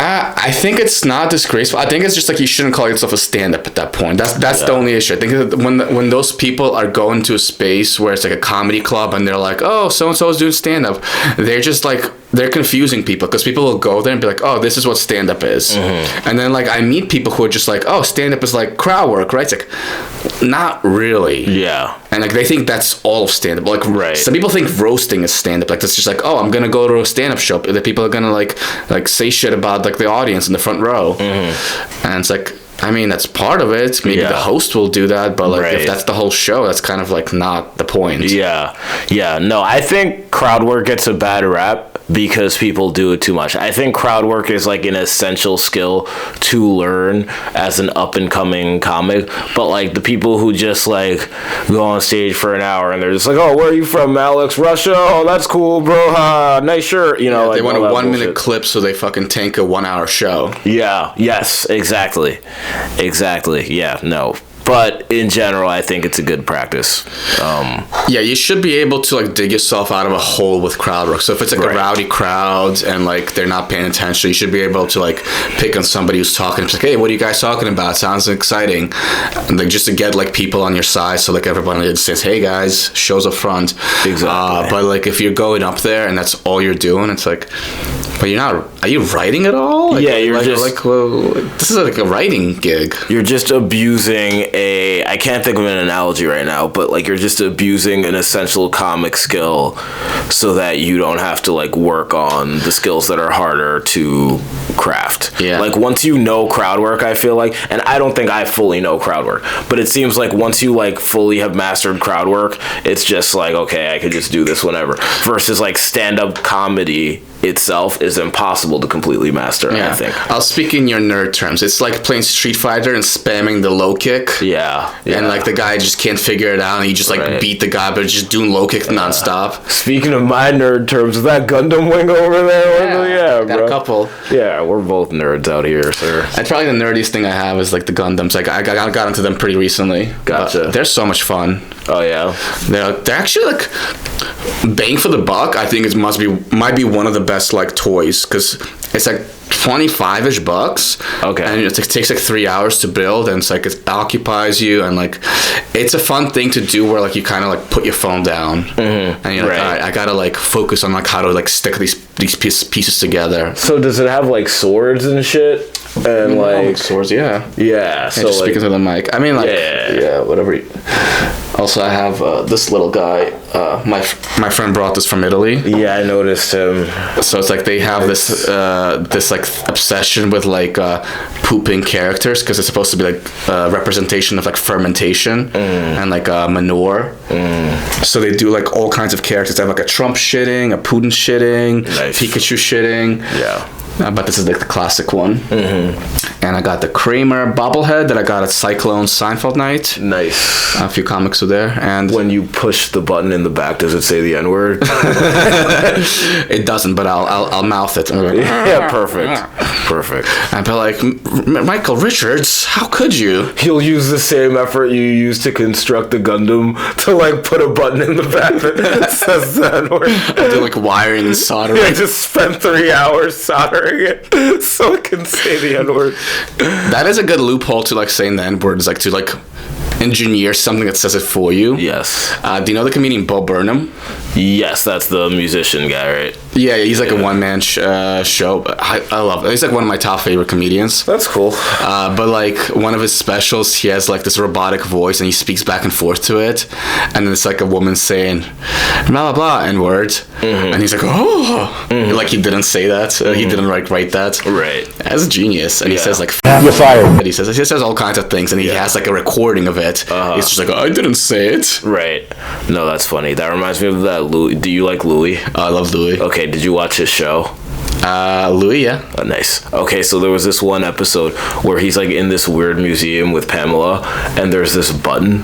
A: I think it's not disgraceful. I think it's just like you shouldn't call yourself a stand-up at that point. That's the only issue. I think that when those people are going to a space where it's like a comedy club and they're like, oh, so-and-so is doing stand-up, they're just like they're confusing people because people will go there and be like, oh, this is what stand-up is. And then like I meet people who are just like, oh, stand-up is like crowd work, right? It's like, not really.
B: Yeah.
A: And like they think that's all of stand-up. Like some people think roasting is stand-up. Like that's just like, oh, I'm gonna go to a stand-up show. The people are gonna like say shit about like the audience in the front row. And it's like, I mean, that's part of it. Maybe the host will do that, but like if that's the whole show, that's kind of like not the point.
B: Yeah. No, I think crowd work gets a bad rap because people do it too much. I think crowd work is like an essential skill to learn as an up and coming comic, but like the people who just like go on stage for an hour and they're just like, oh, where are you from, Alex? Russia? Oh, that's cool, bro. Nice shirt. You know, like,
A: they want a 1 minute clip so they fucking tank a 1 hour show.
B: Yeah. Yes. Exactly. Yeah. No. But in general, I think it's a good practice.
A: Yeah, you should be able to like dig yourself out of a hole with crowd work. So if it's like a rowdy crowd and like they're not paying attention, you should be able to like pick on somebody who's talking. It's like, hey, what are you guys talking about? Sounds exciting. And like just to get like people on your side, so like everybody says, hey guys, show's up front.
B: Exactly.
A: But like if you're going up there and that's all you're doing, it's like, but you're not. Are you writing at all? Like,
B: yeah, you're
A: like,
B: just
A: like, well, this is like a writing gig.
B: You're just abusing I can't think of an analogy right now, but like you're just abusing an essential comic skill so that you don't have to like work on the skills that are harder to craft.
A: Yeah.
B: Like once you know crowd work, I feel like, and I don't think I fully know crowd work, but it seems like once you like fully have mastered crowd work, it's just like, okay, I could just do this whenever. Versus like stand-up comedy itself is impossible to completely master, I think.
A: I'll speak in your nerd terms. It's like playing Street Fighter and spamming the low kick.
B: Yeah.
A: And like the guy just can't figure it out and he just like beat the guy but just doing low kick nonstop.
B: Speaking of my nerd terms, is that Gundam wing over there? Yeah,
A: got
B: bro.
A: a couple.
B: Yeah, we're both nerds out here, sir.
A: That's probably the nerdiest thing I have is like the Gundams. Like I got into them pretty recently.
B: Gotcha.
A: They're so much fun.
B: Oh yeah.
A: They're actually like bang for the buck. I think it might be one of the best like toys because it's like $25-ish bucks.
B: Okay.
A: And it takes like 3 hours to build, and it's like it occupies you, and like it's a fun thing to do where like you kind of like put your phone down, and you're like, all right, I gotta like focus on like how to like stick these pieces together.
B: So does it have like swords and shit? And like
A: swords, yeah.
B: So
A: just
B: like,
A: speaking to the mic. I mean, like, whatever. Also, I have this little guy. My friend brought this from Italy.
B: Yeah, I noticed him.
A: So it's like they have this like obsession with like pooping characters because it's supposed to be like a representation of like fermentation and like manure. So they do like all kinds of characters. They have like a Trump shitting, a Putin shitting, Pikachu shitting.
B: Yeah.
A: But this is like the classic one. And I got the Kramer bobblehead that I got at Cyclone Seinfeld night.
B: Nice.
A: A few comics were there. And
B: when you push the button in the back, does it say the N-word?
A: It doesn't, but I'll mouth it.
B: Yeah, perfect.
A: I'd be like, Michael Richards, how could you?
B: You'll use the same effort you used to construct the Gundam to like put a button in the back that says the N-word.
A: I'll do like wiring and soldering.
B: Yeah, just spend 3 hours soldering it so it can say the N-word.
A: That is a good loophole to like saying the N-word, is like to like engineer something that says it for you.
B: Yes.
A: Do you know the comedian Bo Burnham?
B: Yes, that's the musician guy, right?
A: Yeah, he's like a one-man show. I love it. He's like one of my top favorite comedians.
B: That's cool.
A: But like one of his specials, he has like this robotic voice and he speaks back and forth to it. And then it's like a woman saying, blah, blah, blah, N-word. And he's like, oh. Like he didn't say that. He didn't write that.
B: Right.
A: That's genius. And he says like,
C: you're fired.
A: He says all kinds of things and he has like a recording of it. He's just like, I didn't say it.
B: Right. No, that's funny. That reminds me of that Louis. Do you like Louis?
A: I love Louis.
B: Okay, did you watch his show?
A: Louis, yeah.
B: Oh, nice. Okay, so there was this one episode where he's like in this weird museum with Pamela, and there's this button.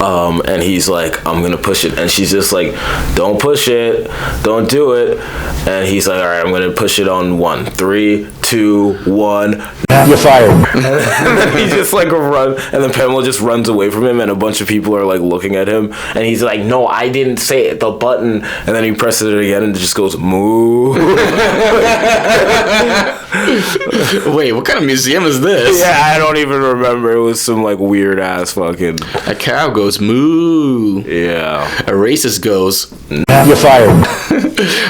B: And he's like, I'm gonna push it, and she's just like, don't push it, don't do it. And he's like, all right, I'm gonna push it on 1, 3, 2, 1.
C: You're fired.
B: And then he just like run, and then Pamela just runs away from him, and a bunch of people are like looking at him, and he's like, no, I didn't say it, the button. And then he presses it again, and it just goes moo.
A: Wait, what kind of museum is this?
B: Yeah, I don't even remember. It was some like weird ass fucking.
A: Like how goes moo.
B: Yeah.
A: A racist goes,
C: You're fired.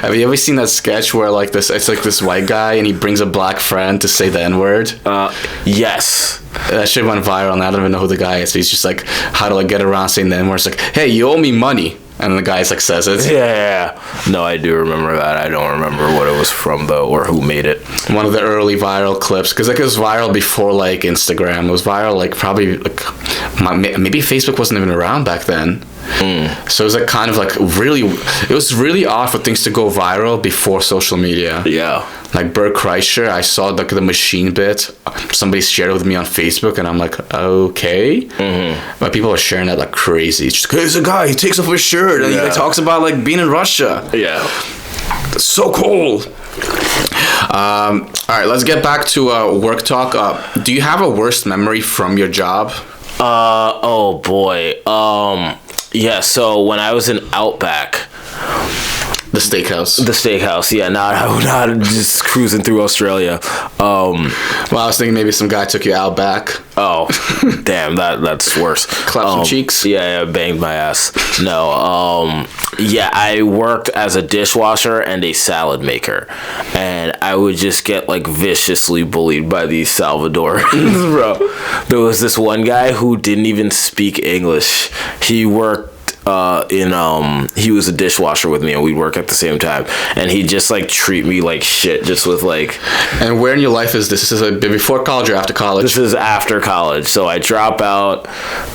A: have you ever seen that sketch where like it's like this white guy and he brings a black friend to say the N-word?
B: Yes.
A: That shit went viral and I don't even know who the guy is. He's just like, how do I get around saying the N-word? It's like, hey, you owe me money. And the guy's like says it.
B: Yeah. No, I do remember that. I don't remember what it was from though, or who made it.
A: One of the early viral clips, because like it was viral before like Instagram. It was viral like probably like maybe Facebook wasn't even around back then. So it was like kind of like really, it was really odd for things to go viral before social media.
B: Yeah.
A: Like Bert Kreischer, I saw like the machine bit. Somebody shared it with me on Facebook, and I'm like, okay. But people are sharing that like crazy. It's just, hey, there's a guy, he takes off his shirt and he like, talks about like being in Russia.
B: Yeah.
A: That's so cool. All right, let's get back to work talk. Do you have a worst memory from your job?
B: Oh boy. Yeah, so when I was in Outback,
A: The steakhouse.
B: yeah, not just cruising through Australia.
A: Well, I was thinking maybe some guy took you out back.
B: Oh, damn, that's worse.
A: Clap some cheeks.
B: Yeah, banged my ass. No, yeah, I worked as a dishwasher and a salad maker, and I would just get like viciously bullied by these Salvadorans, bro. There was this one guy who didn't even speak English. He worked he was a dishwasher with me and we'd work at the same time, and he'd just like treat me like shit, just with like.
A: And where in your life is this? Is it before college or after college?
B: This is after college. So I drop out,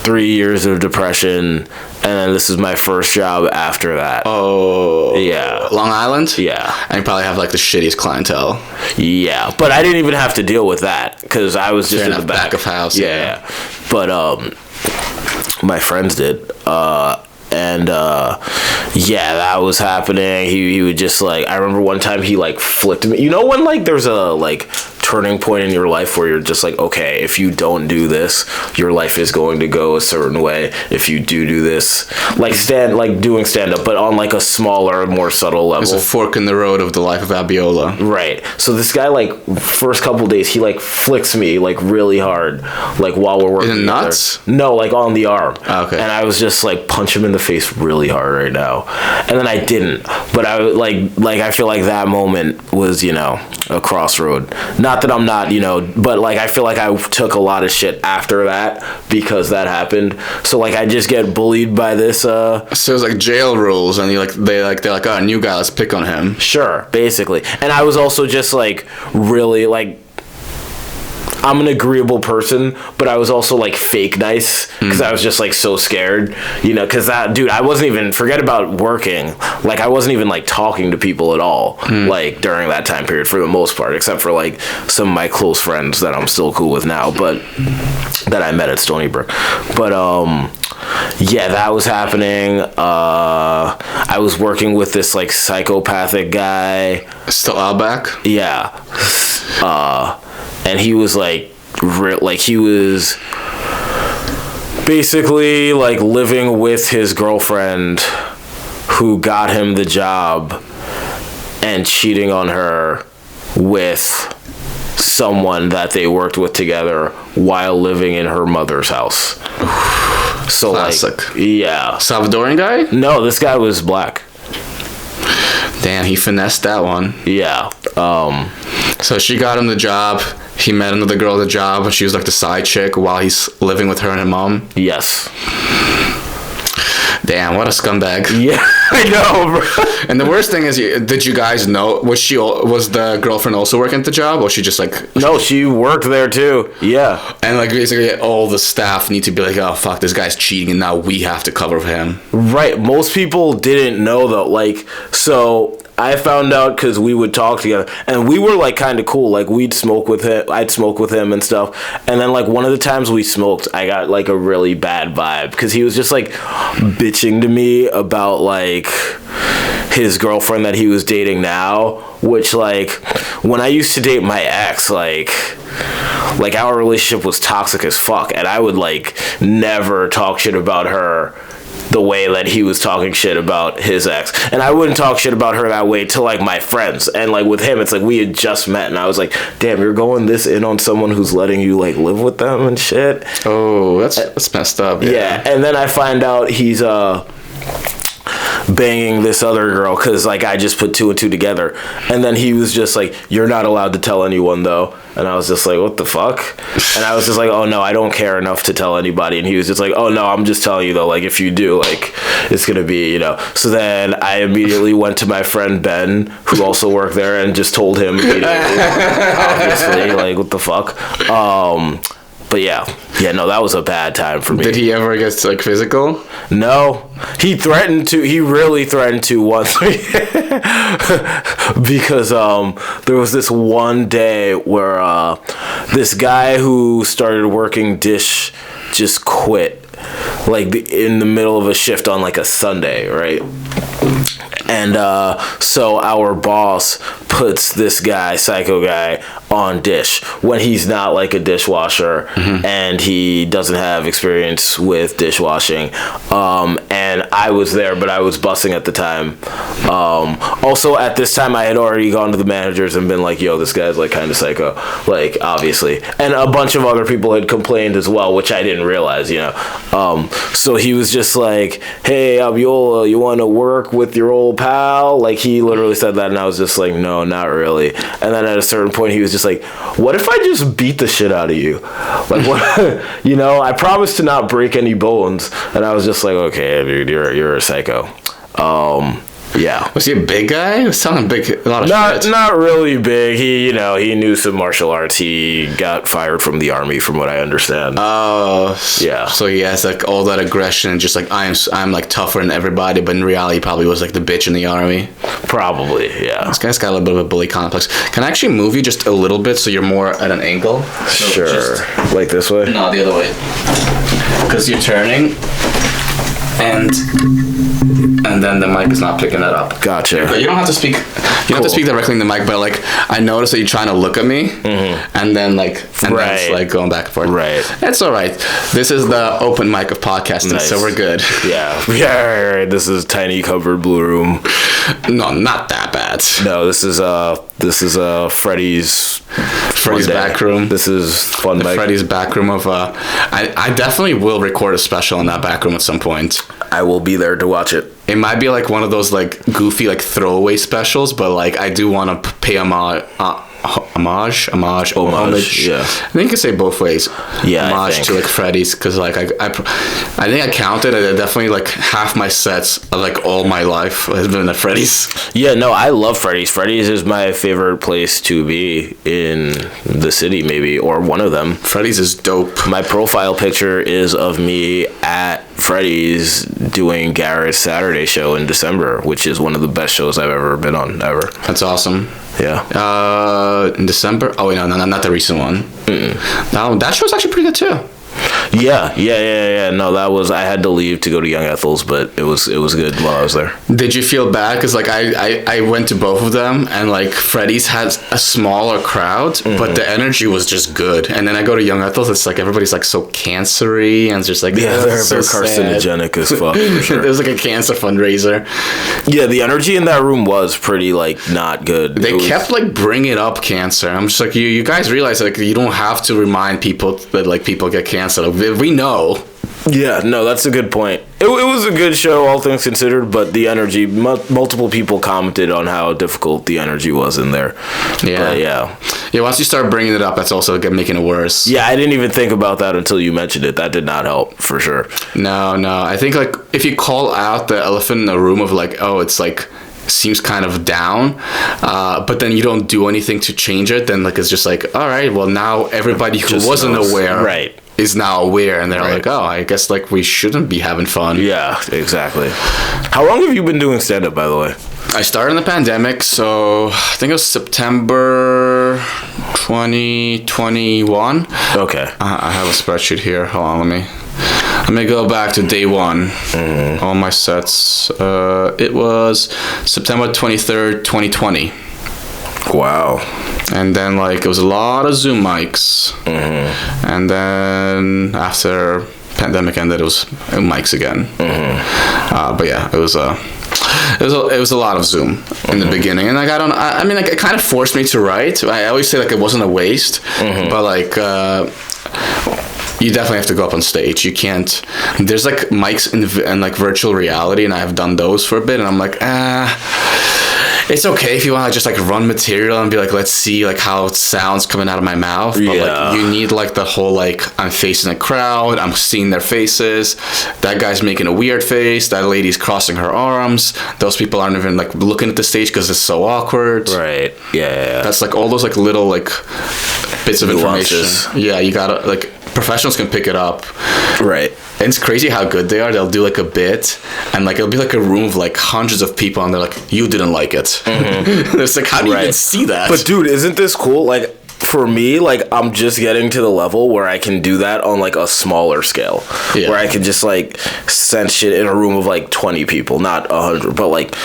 B: 3 years of depression, and then this is my first job after that.
A: Oh.
B: Yeah.
A: Long Island?
B: Yeah.
A: And you probably have like the shittiest clientele.
B: Yeah, but I didn't even have to deal with that because I was just in the back
A: of house.
B: Yeah. But my friends did. And yeah, that was happening. He would just like, I remember one time he like flicked me. You know when like there's a like turning point in your life where you're just like, okay, if you don't do this, your life is going to go a certain way. If you do this, like doing stand up, but on like a smaller, more subtle level.
A: There's a fork in the road of the life of Abiola.
B: Right. So this guy, like, first couple days, he like flicks me like really hard, like while we're working.
A: In the nuts?
B: No, like on the arm.
A: Okay.
B: And I was just like punch him in the face really hard right now, and then I didn't. But I like I feel like that moment was, you know, a crossroad. Not that I'm not, you know, but like I feel like I took a lot of shit after that because that happened. So like I just get bullied by this.
A: So it's like jail rules, and they're like, oh, a new guy, let's pick on him.
B: Sure, basically. And I was also just like really like, I'm an agreeable person, but I was also like fake nice because I was just like so scared, you know, because that dude, I wasn't even, forget about working, like I wasn't even like talking to people at all, like during that time period for the most part, except for like some of my close friends that I'm still cool with now, but that I met at Stony Brook. But yeah, that was happening. I was working with this like psychopathic guy.
A: Still Outback?
B: Yeah. And he was like he was basically like living with his girlfriend who got him the job and cheating on her with someone that they worked with together while living in her mother's house. So
A: classic.
B: Like, yeah.
A: Salvadorian guy?
B: No, this guy was black.
A: Damn, he finessed that one.
B: Yeah.
A: So she got him the job. He met another girl at the job, and she was like the side chick while he's living with her and her mom.
B: Yes.
A: Damn, what a scumbag.
B: Yeah, I know, bro.
A: And the worst thing is, did you guys know, was the girlfriend also working at the job, or she just like...
B: No, she worked there too. Yeah.
A: And like basically all the staff need to be like, oh fuck, this guy's cheating and now we have to cover for him.
B: Right. Most people didn't know though. Like, so I found out because we would talk together and we were like kind of cool. Like I'd smoke with him and stuff. And then like one of the times we smoked, I got like a really bad vibe because he was just like bitching to me about like his girlfriend that he was dating now, which like when I used to date my ex, like our relationship was toxic as fuck, and I would like never talk shit about her the way that he was talking shit about his ex. And I wouldn't talk shit about her that way to like my friends. And like with him, it's like we had just met, and I was like, damn, you're going this in on someone who's letting you like live with them and shit.
A: Oh, that's messed up.
B: Yeah. And then I find out he's banging this other girl because like I just put 2 and 2 together, and then he was just like, you're not allowed to tell anyone though. And I was just like, what the fuck? And I was just like, oh no, I don't care enough to tell anybody. And he was just like, oh no, I'm just telling you though, like if you do, like it's gonna be, you know. So then I immediately went to my friend Ben, who also worked there, and just told him immediately, obviously, like what the fuck. But yeah, no, that was a bad time for me.
A: Did he ever get like physical?
B: No, he really threatened to once because there was this one day where this guy who started working dish just quit like in the middle of a shift on like a Sunday, right? And so our boss puts this guy, psycho guy, on dish when he's not like a dishwasher, and he doesn't have experience with dishwashing. And I was there, but I was bussing at the time. Also, at this time, I had already gone to the managers and been like, yo, this guy's like kind of psycho, like obviously. And a bunch of other people had complained as well, which I didn't realize, you know. So he was just like, hey, Abiola, you want to work with your old pal? Like he literally said that, and I was just like, no, not really. And then at a certain point he was just like, what if I just beat the shit out of you? Like what? You know, I promised to not break any bones. And I was just like, okay, dude, you're a psycho. Yeah.
A: Was he a big guy? He was telling a lot of shit.
B: Not really big. He knew some martial arts. He got fired from the army, from what I understand.
A: Oh.
B: Yeah.
A: So he has like all that aggression and just like I'm like tougher than everybody, but in reality he probably was like the bitch in the army.
B: Probably, yeah.
A: This guy's got a little bit of a bully complex. Can I actually move you just a little bit so you're more at an angle?
B: Sure. Like this way?
A: No, the other way. Because you're turning and then the mic is not picking that up.
B: Gotcha.
A: But you don't have to speak. You don't have to speak directly in the mic. But like, I noticed that you're trying to look at me, and then then it's like going back and forth.
B: Right.
A: It's all right. This is the open mic of podcasting,
B: nice.
A: So we're good.
B: Yeah. Right. This is tiny covered blue room.
A: No, not that bad.
B: No, this is Freddy's
A: back room.
B: This is fun.
A: Freddy's back room of I definitely will record a special in that back room at some point.
B: I will be there to watch it.
A: It might be like one of those like goofy like throwaway specials, but like I do want to pay homage.
B: Yeah,
A: I think you can say both ways.
B: Yeah,
A: homage to like Freddy's, because like I think I counted. I definitely like half my sets of like all my life has been at Freddy's.
B: Yeah, no, I love Freddy's. Freddy's is my favorite place to be in the city, maybe, or one of them.
A: Freddy's is dope.
B: My profile picture is of me at Freddy's doing Garrett's Saturday show in December, which is one of the best shows I've ever been on ever.
A: That's awesome.
B: Yeah.
A: In December. Oh wait, no, not the recent one. That show's actually pretty good too.
B: Yeah. No, that was, I had to leave to go to Young Ethel's, but it was good while I was there.
A: Did you feel bad? Because like I went to both of them, and like Freddy's has a smaller crowd, but the energy was just good. And then I go to Young Ethel's, it's like everybody's like so cancery, and it's just like
B: they're
A: so
B: carcinogenic as fuck. For sure.
A: It was like a cancer fundraiser.
B: Yeah, the energy in that room was pretty like not good.
A: They kept like bringing up cancer. I'm just like, you guys realize like you don't have to remind people that like people get cancer. Like, we know.
B: Yeah, no, that's a good point. It was a good show, all things considered, but the energy, multiple people commented on how difficult the energy was in there.
A: Yeah. Yeah, once you start bringing it up, that's also making it worse.
B: Yeah, I didn't even think about that until you mentioned it. That did not help, for sure.
A: No. I think, like, if you call out the elephant in the room of, like, oh, it's, like, seems kind of down, but then you don't do anything to change it, then, like, it's just like, all right, well, now everybody who wasn't aware...
B: Right.
A: Is now aware, and they're like, oh, I guess like we shouldn't be having fun.
B: Yeah, exactly. How long have you been doing stand-up, by the way?
A: I started in the pandemic, so I think it was September 2021.
B: Okay.
A: I have a spreadsheet here. Hold on, let me go back to day one. All my sets. It was September 23rd, 2020.
B: Wow.
A: And then like it was a lot of Zoom mics, and then after pandemic ended, it was mics again. But yeah, it was a lot of Zoom in the beginning, and like I mean, like it kind of forced me to write. I always say like it wasn't a waste, but like you definitely have to go up on stage. You can't. There's like mics and like virtual reality, and I've done those for a bit, and I'm like, it's okay if you want to just like run material and be like, let's see like how it sounds coming out of my mouth. But like you need like the whole like I'm facing a crowd, I'm seeing their faces. That guy's making a weird face. That lady's crossing her arms. Those people aren't even like looking at the stage because it's so awkward.
B: Right. Yeah.
A: That's like all those like little like bits of information. Yeah, you gotta like professionals can pick it up.
B: Right.
A: And it's crazy how good they are. They'll do like a bit, and like it'll be like a room of like hundreds of people, and they're like, "You didn't like it." It's like, how do you even see that?
B: But dude, isn't this cool? Like for me, like I'm just getting to the level where I can do that on like a smaller scale, where I can just like send shit in a room of like 20 people, not 100, but like,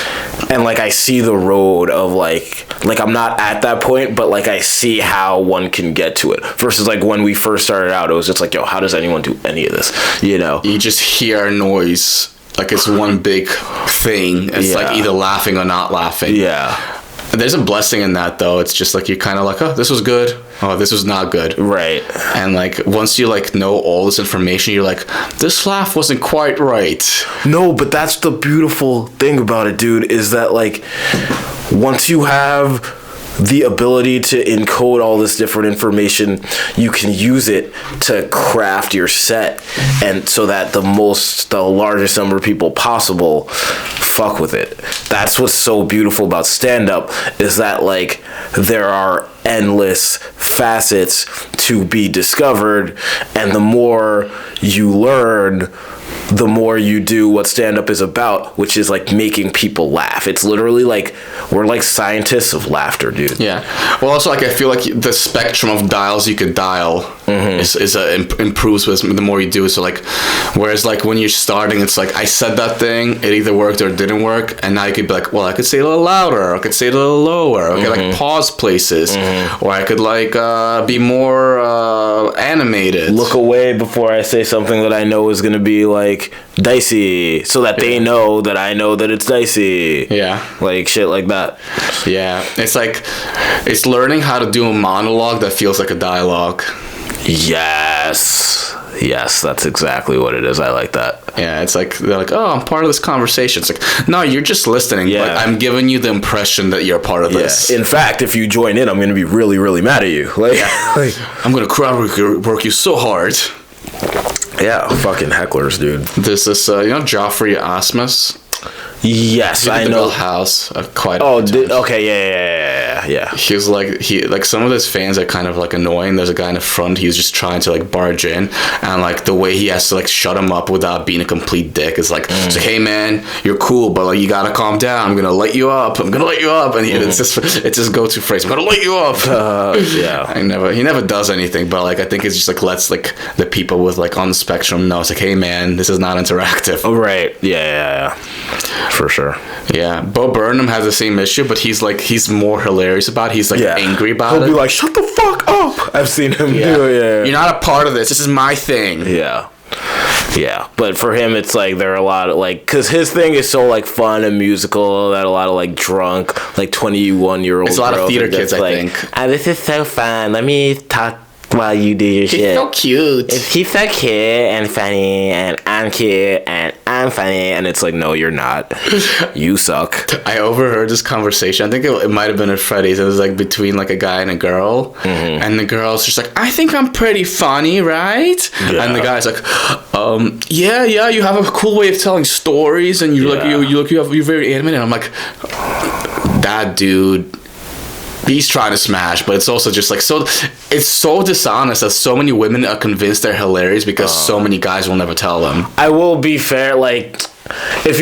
B: and like I see the road of like I'm not at that point, but like I see how one can get to it. Versus like when we first started out, it was just like, yo, how does anyone do any of this? You know,
A: you just hear noise, like it's one big thing. It's like either laughing or not laughing.
B: Yeah.
A: There's a blessing in that, though. It's just like you're kind of like, oh, this was good. Oh, this was not good.
B: Right.
A: And like once you like know all this information, you're like, this laugh wasn't quite right.
B: No, but that's the beautiful thing about it, dude, is that like once you have the ability to encode all this different information, you can use it to craft your set, and so that the largest number of people possible fuck with it. That's what's so beautiful about stand-up, is that like there are endless facets to be discovered, and the more you learn, the more you do what stand-up is about, which is like making people laugh. It's literally like we're like scientists of laughter, dude.
A: Yeah. Well, also like I feel like the spectrum of dials you could dial improves with the more you do it. So like, whereas like when you're starting, it's like I said that thing, it either worked or it didn't work, and now you could be like, well, I could say it a little louder, or I could say it a little lower, or I could like pause places, or I could like be more animated.
B: Look away before I say something that I know is gonna be like dicey, so that they know that I know that it's dicey. Yeah. Like shit like that.
A: Yeah. It's like, it's learning how to do a monologue that feels like a dialogue.
B: Yes, that's exactly what it is. I like that.
A: Yeah, it's like they're like, oh, I'm part of this conversation. It's like, no, you're just listening. Yeah. But I'm giving you the impression that you're part of this.
B: In fact, if you join in, I'm going to be really, really mad at you. Like,
A: I'm going to crowd work you so hard.
B: Yeah, fucking hecklers, dude.
A: There's this, Joffrey Asmus?
B: Yes, I know.
A: House quite.
B: Okay, yeah.
A: He was like some of his fans are kind of like annoying. There's a guy in the front. He's just trying to like barge in, and like the way he has to like shut him up without being a complete dick is like, it's like, hey man, you're cool, but like you gotta calm down. I'm gonna light you up. And it's just go-to phrase. I'm gonna light you up.
B: Yeah.
A: He never does anything, but like I think it's just like lets like the people with like on the spectrum know. It's like, hey man, this is not interactive.
B: Oh right. Yeah. For sure.
A: Yeah. Bo Burnham has the same issue, but he's more hilarious about it. He's like angry about it.
B: He'll be like, shut the fuck up. I've seen him do it. Yeah.
A: You're not a part of this. This is my thing.
B: Yeah. Yeah, but for him, it's like there are a lot of like, because his thing is so like fun and musical that a lot of like drunk, like 21-year-old.
A: It's a lot of theater kids, I think.
B: This is so fun. Let me talk while you do your shit.
A: He's so cute.
B: He's so cute and funny, and I'm cute and I'm funny, and it's like, no, you're not. You suck.
A: I overheard this conversation. I think it might have been at Freddy's. It was like between like a guy and a girl, and the girl's just like, I think I'm pretty funny, right? Yeah. And the guy's like, yeah, you have a cool way of telling stories, and you're you're very animated. And I'm like, that dude. He's trying to smash, but it's also just like it's so dishonest that so many women are convinced they're hilarious because so many guys will never tell them.
B: I will be fair, like, if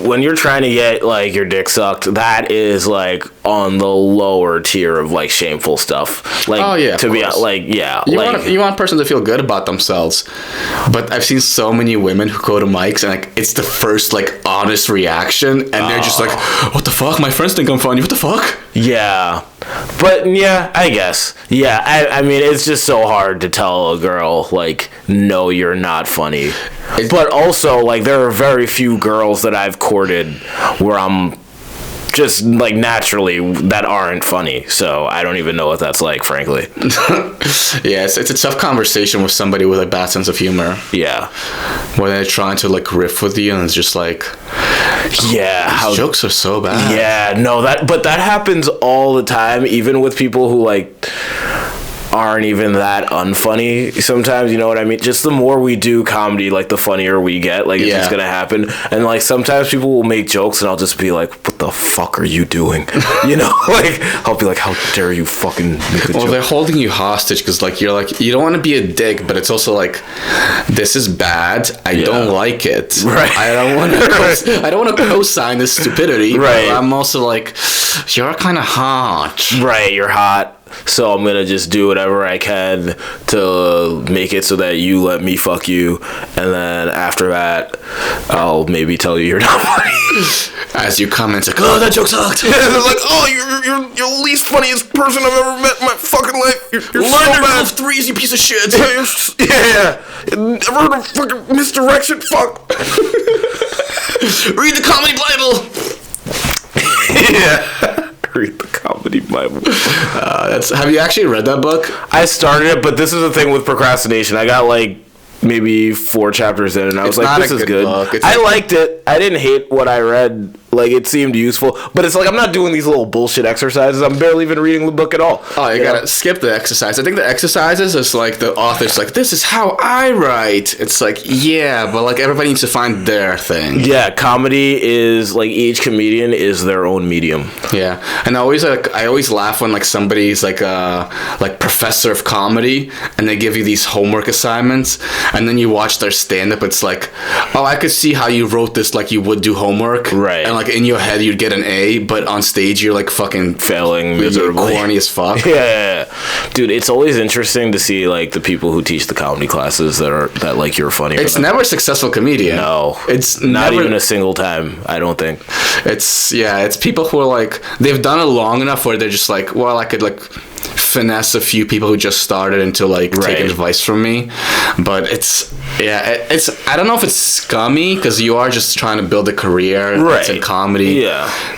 B: when you're trying to get like your dick sucked, that is like on the lower tier of like shameful stuff. Like, to be like, you
A: want a person to feel good about themselves, but I've seen so many women who go to mics and like it's the first like honest reaction, and they're just like, what the fuck? My friends think I'm funny. What the fuck?
B: Yeah. But yeah, I guess. Yeah, I mean, it's just so hard to tell a girl, like, no, you're not funny. But also, like, there are very few girls that I've courted where I'm just, like, naturally that aren't funny. So I don't even know what that's like, frankly.
A: Yeah, it's a tough conversation with somebody with a bad sense of humor.
B: Yeah.
A: When they're trying to, like, riff with you and it's just like...
B: Yeah.
A: These jokes are so bad.
B: Yeah, no, but that happens all the time, even with people who, like, aren't even that unfunny sometimes, you know what I mean? Just the more we do comedy, like, the funnier we get. Like, it's just gonna happen. And, like, sometimes people will make jokes and I'll just be like, what the fuck are you doing? You know? Like, I'll be like, how dare you fucking make a joke?
A: Well, they're holding you hostage because, like, you're like, you don't want to be a dick, but it's also like, this is bad. I don't like it.
B: Right.
A: I don't want to co-sign this stupidity.
B: Right.
A: But I'm also like, you're kind of hot.
B: Right, you're hot. So I'm gonna just do whatever I can to make it so that you let me fuck you, and then after that, I'll maybe tell you you're not funny.
A: As you comment, like, oh, that joke sucked.
B: Yeah, they're like, oh, you're the least funniest person I've ever met in my fucking life. You're so bad.
A: Threes, you piece of shit.
B: Yeah. Ever heard of fucking misdirection? Fuck.
A: Read the comedy Bible.
B: Yeah. Read the comedy Bible.
A: Have you actually read that book?
B: I started it, but this is the thing with procrastination. I got like maybe 4 chapters in, and I was like, this is good. I liked it. I didn't hate what I read. Like, it seemed useful, but it's like I'm not doing these little bullshit exercises. I'm barely even reading the book at all.
A: Oh, you gotta skip the exercise. I think the exercises is like the author's like, this is how I write. It's like, yeah, but like everybody needs to find their thing.
B: Yeah, comedy is like each comedian is their own medium.
A: Yeah, and I always laugh when like somebody's like professor of comedy and they give you these homework assignments and then you watch their stand up. It's like, oh, I could see how you wrote this like you would do homework.
B: Right.
A: And like in your head you'd get an A, but on stage you're like fucking
B: failing miserably.
A: Corny as fuck.
B: Yeah. Dude, it's always interesting to see like the people who teach the comedy classes that like you're funny.
A: It's never a successful comedian.
B: No.
A: It's
B: not
A: never,
B: even a single time, I don't think.
A: It's people who are like, they've done it long enough where they're just like, well, I could like finesse a few people who just started into like taking advice from me, but it's I don't know if it's scummy because you are just trying to build a career in comedy,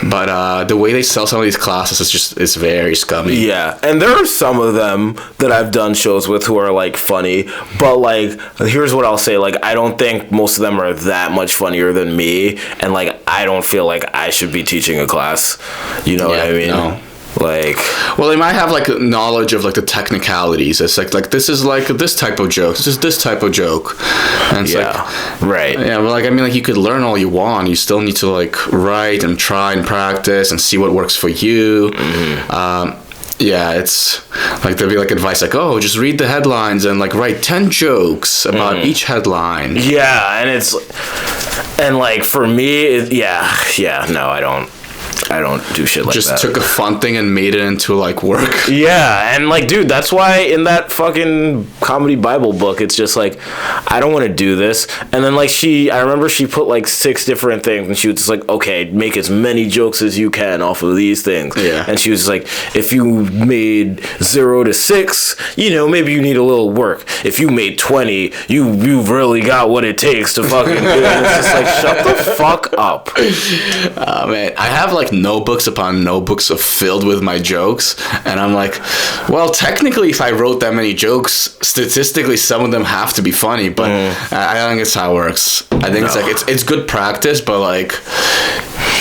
A: but the way they sell some of these classes is very scummy.
B: Yeah, and there are some of them that I've done shows with who are like funny, but like here's what I'll say, like I don't think most of them are that much funnier than me, and like I don't feel like I should be teaching a class, you know what I mean? No. Like,
A: well, they might have like knowledge of like the technicalities. It's like this is like this type of joke. This is this type of joke. And it's
B: right.
A: Yeah, well, like I mean, like you could learn all you want. You still need to like write and try and practice and see what works for you. Yeah, it's like there'll be like advice like, oh, just read the headlines and like write 10 jokes about each headline.
B: Yeah, and like for me, no, I don't do shit like that.
A: Just took a fun thing and made it into like work.
B: Yeah, and like, dude, that's why in that fucking comedy Bible book, it's just like, I don't want to do this. And then like I remember she put like 6 different things, and she was just like, okay, make as many jokes as you can off of these things.
A: Yeah.
B: And she was like, if you made 0 to 6, you know, maybe you need a little work. If you made 20, you've really got what it takes to fucking do it. And it's just like, shut the fuck up.
A: Man, I have like notebooks upon notebooks filled with my jokes, and I'm like, well, technically if I wrote that many jokes, statistically some of them have to be funny, but I don't think it's how it works. I think it's like it's good practice, but like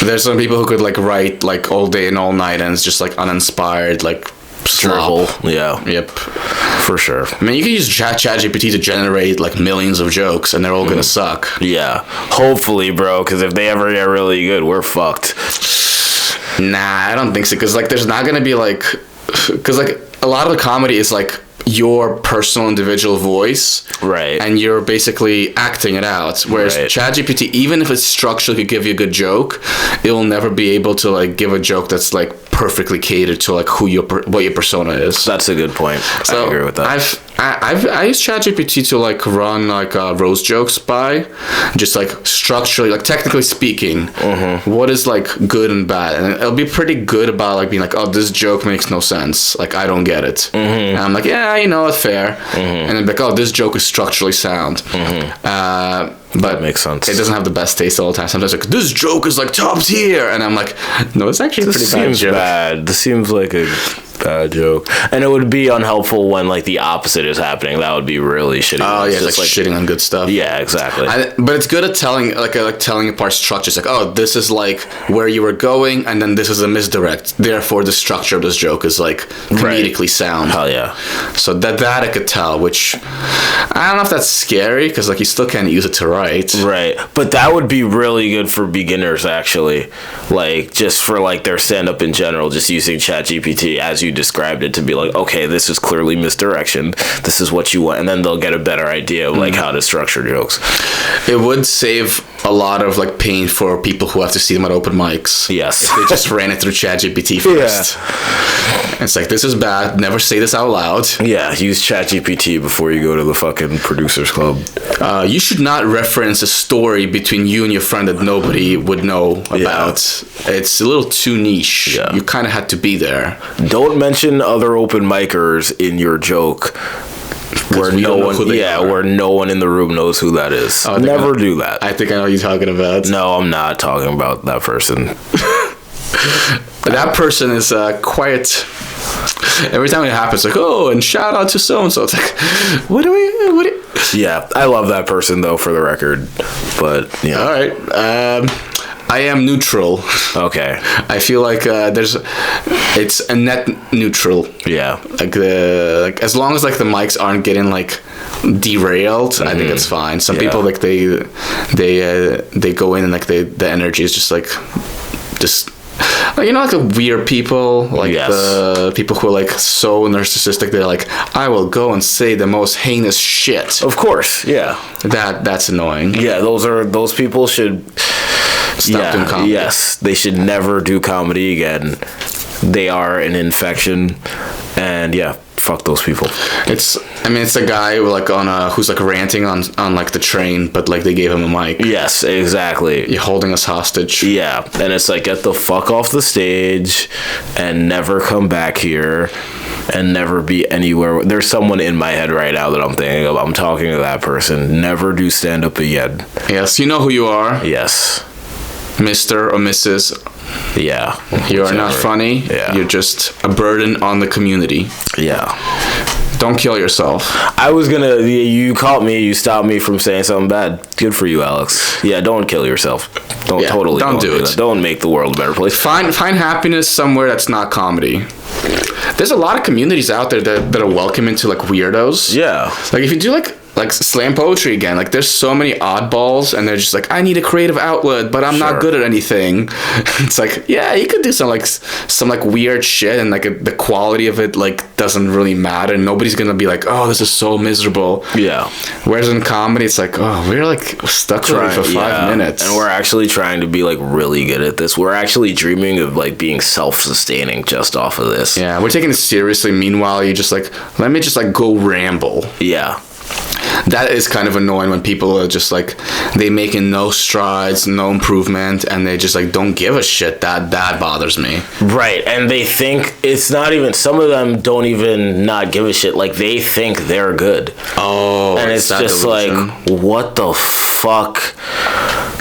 A: there's some people who could like write like all day and all night and it's just like uninspired, like
B: drivel. Yeah.
A: Yep.
B: For sure.
A: I mean, you can use ChatGPT to generate like millions of jokes and they're all gonna suck.
B: Yeah. Hopefully, bro, because if they ever get really good, we're fucked.
A: Nah, I don't think so. Because like, there's not gonna be like, because like a lot of the comedy is like your personal individual voice,
B: right?
A: And you're basically acting it out. Whereas ChatGPT, even if it's structurally could give you a good joke, it will never be able to like give a joke that's like perfectly catered to like what your persona is.
B: That's a good point.
A: So
B: I agree with that.
A: I use ChatGPT to like run like roast jokes by just like structurally, like technically speaking, what is like good and bad, and it'll be pretty good about like being like, oh, this joke makes no sense, like I don't get it, and I'm like, yeah, you know, it's fair, and then like, oh, this joke is structurally sound, but
B: that makes sense.
A: It doesn't have the best taste all the time. Sometimes like, this joke is like top tier, and I'm like, no, it's actually a pretty bad joke.
B: Bad. This seems like a bad joke, and it would be unhelpful when like the opposite is happening. That would be really shitty.
A: Oh yeah, it's like shitting on good stuff.
B: Yeah, exactly.
A: But it's good at telling telling apart structures. Like, oh, this is like where you were going, and then this is a misdirect. Therefore, the structure of this joke is like comedically sound.
B: Hell yeah.
A: So that I could tell, which I don't know if that's scary because like you still can't use it to write.
B: Right, but that would be really good for beginners actually, like just for like their stand-up in general, just using ChatGPT as you described it to be like, okay, this is clearly misdirection, this is what you want, and then they'll get a better idea of like how to structure jokes.
A: It would save a lot of like pain for people who have to see them at open mics.
B: Yes.
A: If they just ran it through ChatGPT first. Yeah. It's like, this is bad, never say this out loud.
B: Yeah, use ChatGPT before you go to the fucking producers club.
A: You should not reference a story between you and your friend that nobody would know about. It's a little too niche. Yeah. You kind of had to be there.
B: Don't mention other open micers in your joke where no one in the room knows who that is. Never do that.
A: I think I know what you're talking about.
B: No, I'm not talking about that person.
A: That person is quiet. Every time it happens, like, oh, and shout out to so and so. It's like, what do we?
B: Yeah, I love that person though, for the record. But yeah.
A: All right. I am neutral.
B: Okay.
A: I feel like it's a net neutral.
B: Yeah.
A: Like as long as like the mics aren't getting like derailed, I think it's fine. Some people like they go in and like the energy is just like you know, like the weird people, like the people who are like so narcissistic. They're like, I will go and say the most heinous shit.
B: Of course, yeah.
A: That's annoying.
B: Yeah, those people should
A: stop doing comedy.
B: Yes, they should never do comedy again. They are an infection, and fuck those people. It's
A: a guy who's like ranting on like the train, but like they gave him a mic.
B: Yes, exactly.
A: You're holding us hostage.
B: Yeah, and it's like, get the fuck off the stage and never come back here and never be anywhere. There's someone in my head right now that I'm thinking of. I'm talking to that person. Never do stand up again.
A: Yes, you know who you are.
B: Yes. Mr.
A: or Mrs.
B: Yeah.
A: You are not funny.
B: Yeah.
A: You're just a burden on the community.
B: Yeah.
A: Don't kill yourself.
B: I was gonna. You caught me. You stopped me from saying something bad. Good for you, Alex. Yeah, don't kill yourself. Don't do it. Don't make the world a better place.
A: Find happiness somewhere that's not comedy. There's a lot of communities out there that are welcoming to like weirdos.
B: Yeah.
A: Like if you do like slam poetry again, like there's so many oddballs and they're just like, I need a creative outlet, but I'm not good at anything. It's like, yeah, you could do some weird shit and like the quality of it like doesn't really matter. Nobody's gonna be like, oh, this is so miserable.
B: Yeah.
A: Whereas in comedy, it's like, oh, we're like stuck for 5 minutes.
B: And we're actually trying to be like really good at this. We're actually dreaming of like being self-sustaining just off of this.
A: Yeah, we're taking it seriously. Meanwhile, you just like, let me just like go ramble.
B: Yeah.
A: That is kind of annoying when people are just like, they making no strides, no improvement, and they just like don't give a shit. That bothers me.
B: Right, and they think it's not even, some of them don't even not give a shit. Like they think they're good.
A: Oh,
B: and it's just delusion. Like, what the fuck?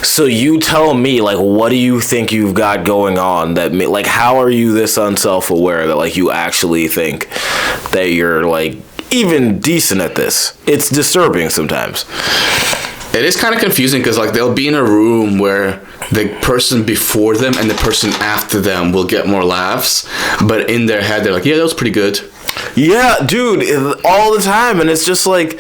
B: So you tell me, like, what do you think you've got going on that, like, how are you this unself-aware that like you actually think that you're like even decent at this? It's disturbing sometimes.
A: It is kind of confusing because like they'll be in a room where the person before them and the person after them will get more laughs, but in their head they're like, yeah, that was pretty good.
B: Yeah, dude, all the time. And it's just like,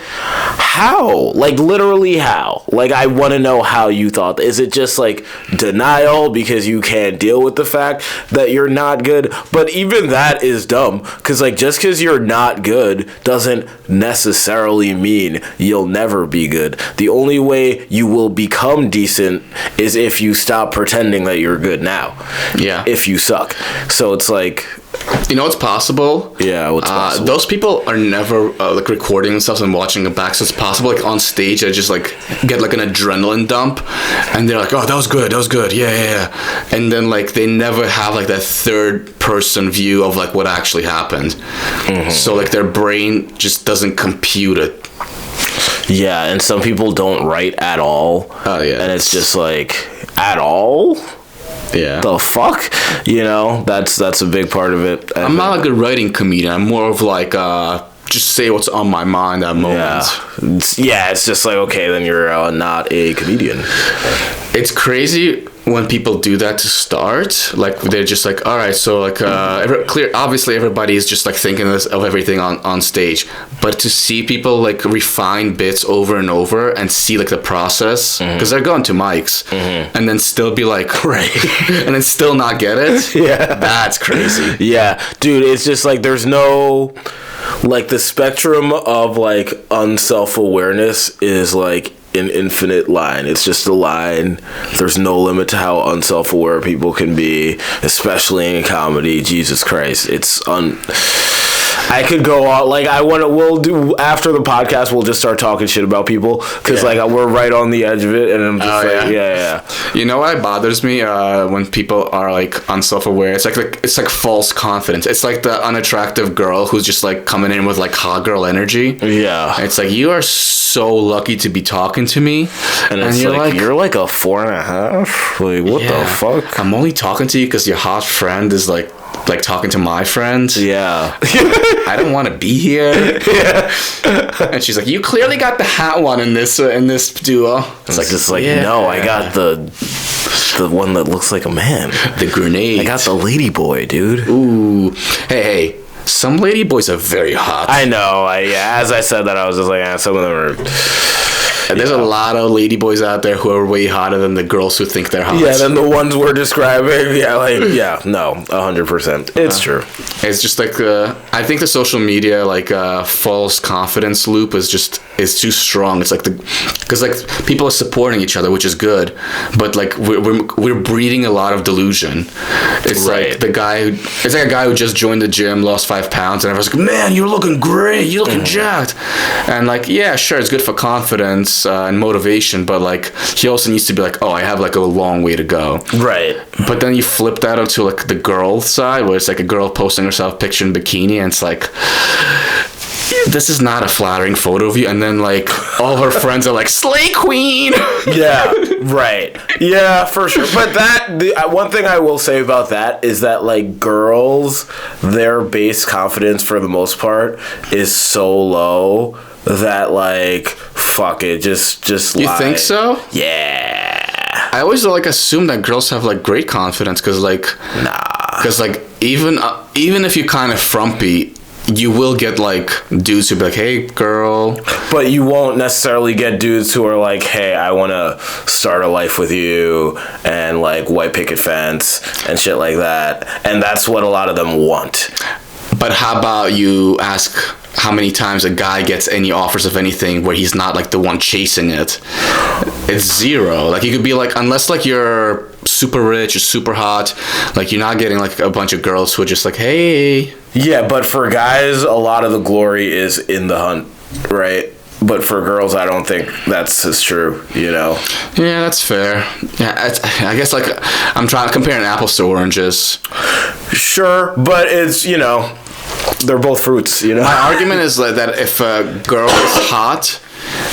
B: how? Like, literally how? Like, I want to know how you thought. Is it just, like, denial because you can't deal with the fact that you're not good? But even that is dumb, because, like, just because you're not good doesn't necessarily mean you'll never be good. The only way you will become decent is if you stop pretending that you're good now.
A: Yeah.
B: If you suck. So it's like...
A: You know what's possible?
B: Yeah, what's possible?
A: Those people are never like recording themselves and watching it back, so it's possible like on stage they just like get like an adrenaline dump, and they're like, "Oh, that was good, yeah," and then like they never have like that third person view of like what actually happened. Mm-hmm. So like their brain just doesn't compute it.
B: Yeah, and some people don't write at all.
A: Oh yeah,
B: and it's just like at all.
A: Yeah.
B: The fuck? You know, that's a big part of it.
A: I'm not like a writing comedian. I'm more of like just say what's on my mind that moment.
B: Yeah, it's just like, okay, then you're not a comedian.
A: It's crazy when people do that to start. Like they're just like, all right, so like obviously everybody is just like thinking of everything on stage, but to see people like refine bits over and over and see like the process, because they're going to mics and then still be like, right, and then still not get it. Yeah, that's crazy.
B: Yeah, dude, it's just like there's no, like, the spectrum of like unself-awareness is like an infinite line. It's just a line. There's no limit to how unself-aware people can be, especially in comedy. Jesus Christ, it's I could go on, like, we'll do, after the podcast, we'll just start talking shit about people, because, like, we're right on the edge of it, and I'm just yeah.
A: You know what bothers me when people are, like, unself-aware? It's like false confidence. It's like the unattractive girl who's just, like, coming in with, like, hot girl energy.
B: Yeah.
A: It's like, you are so lucky to be talking to me.
B: And it's like, you're, like, a 4.5? Like, what the fuck?
A: I'm only talking to you because your hot friend is, like talking to my friend.
B: Yeah.
A: I don't want to be here. Yeah. And she's like, you clearly got the hot one in this duo.
B: It's like, just like, no, I got the one that looks like a man.
A: The grenade.
B: I got the lady boy, dude.
A: Ooh. Hey. Some lady boys are very hot.
B: I know. As I said that, I was just like, some of them are...
A: And there's a lot of lady boys out there who are way hotter than the girls who think they're hot.
B: Yeah, than the ones we're describing. Yeah, like, no, 100%. It's true.
A: It's just like, I think the social media, like, false confidence loop is too strong. It's like because like people are supporting each other, which is good, but like we're breeding a lot of delusion. It's like it's like a guy who just joined the gym, lost 5 pounds, and everyone's like, man, you're looking great, you're looking jacked. And like, yeah, sure, it's good for confidence and motivation, but like he also needs to be like, oh, I have like a long way to go.
B: Right.
A: But then you flip that onto like the girl side, where it's like a girl posting herself picture in bikini, and it's like, this is not a flattering photo of you. And then like all her friends are like, slay queen.
B: Yeah, right. Yeah, for sure. But one thing I will say about that is that like girls, their base confidence for the most part is so low that like, fuck it, just lie.
A: You think so?
B: Yeah.
A: I always like assume that girls have like great confidence, because like, because like even if you kind of frumpy, you will get like dudes who be like, hey girl,
B: but you won't necessarily get dudes who are like, hey, I want to start a life with you, and like white picket fence and shit like that. And that's what a lot of them want.
A: But how about you ask how many times a guy gets any offers of anything where he's not like the one chasing it? It's zero. Like you could be like, unless like you're super rich or super hot, like you're not getting like a bunch of girls who are just like, hey.
B: Yeah, but for guys, a lot of the glory is in the hunt, right? But for girls, I don't think that's as true, you know?
A: Yeah, that's fair. Yeah, I guess like I'm comparing apples to oranges.
B: Sure, but it's, you know, they're both fruits, you know?
A: My argument is that if a girl is hot,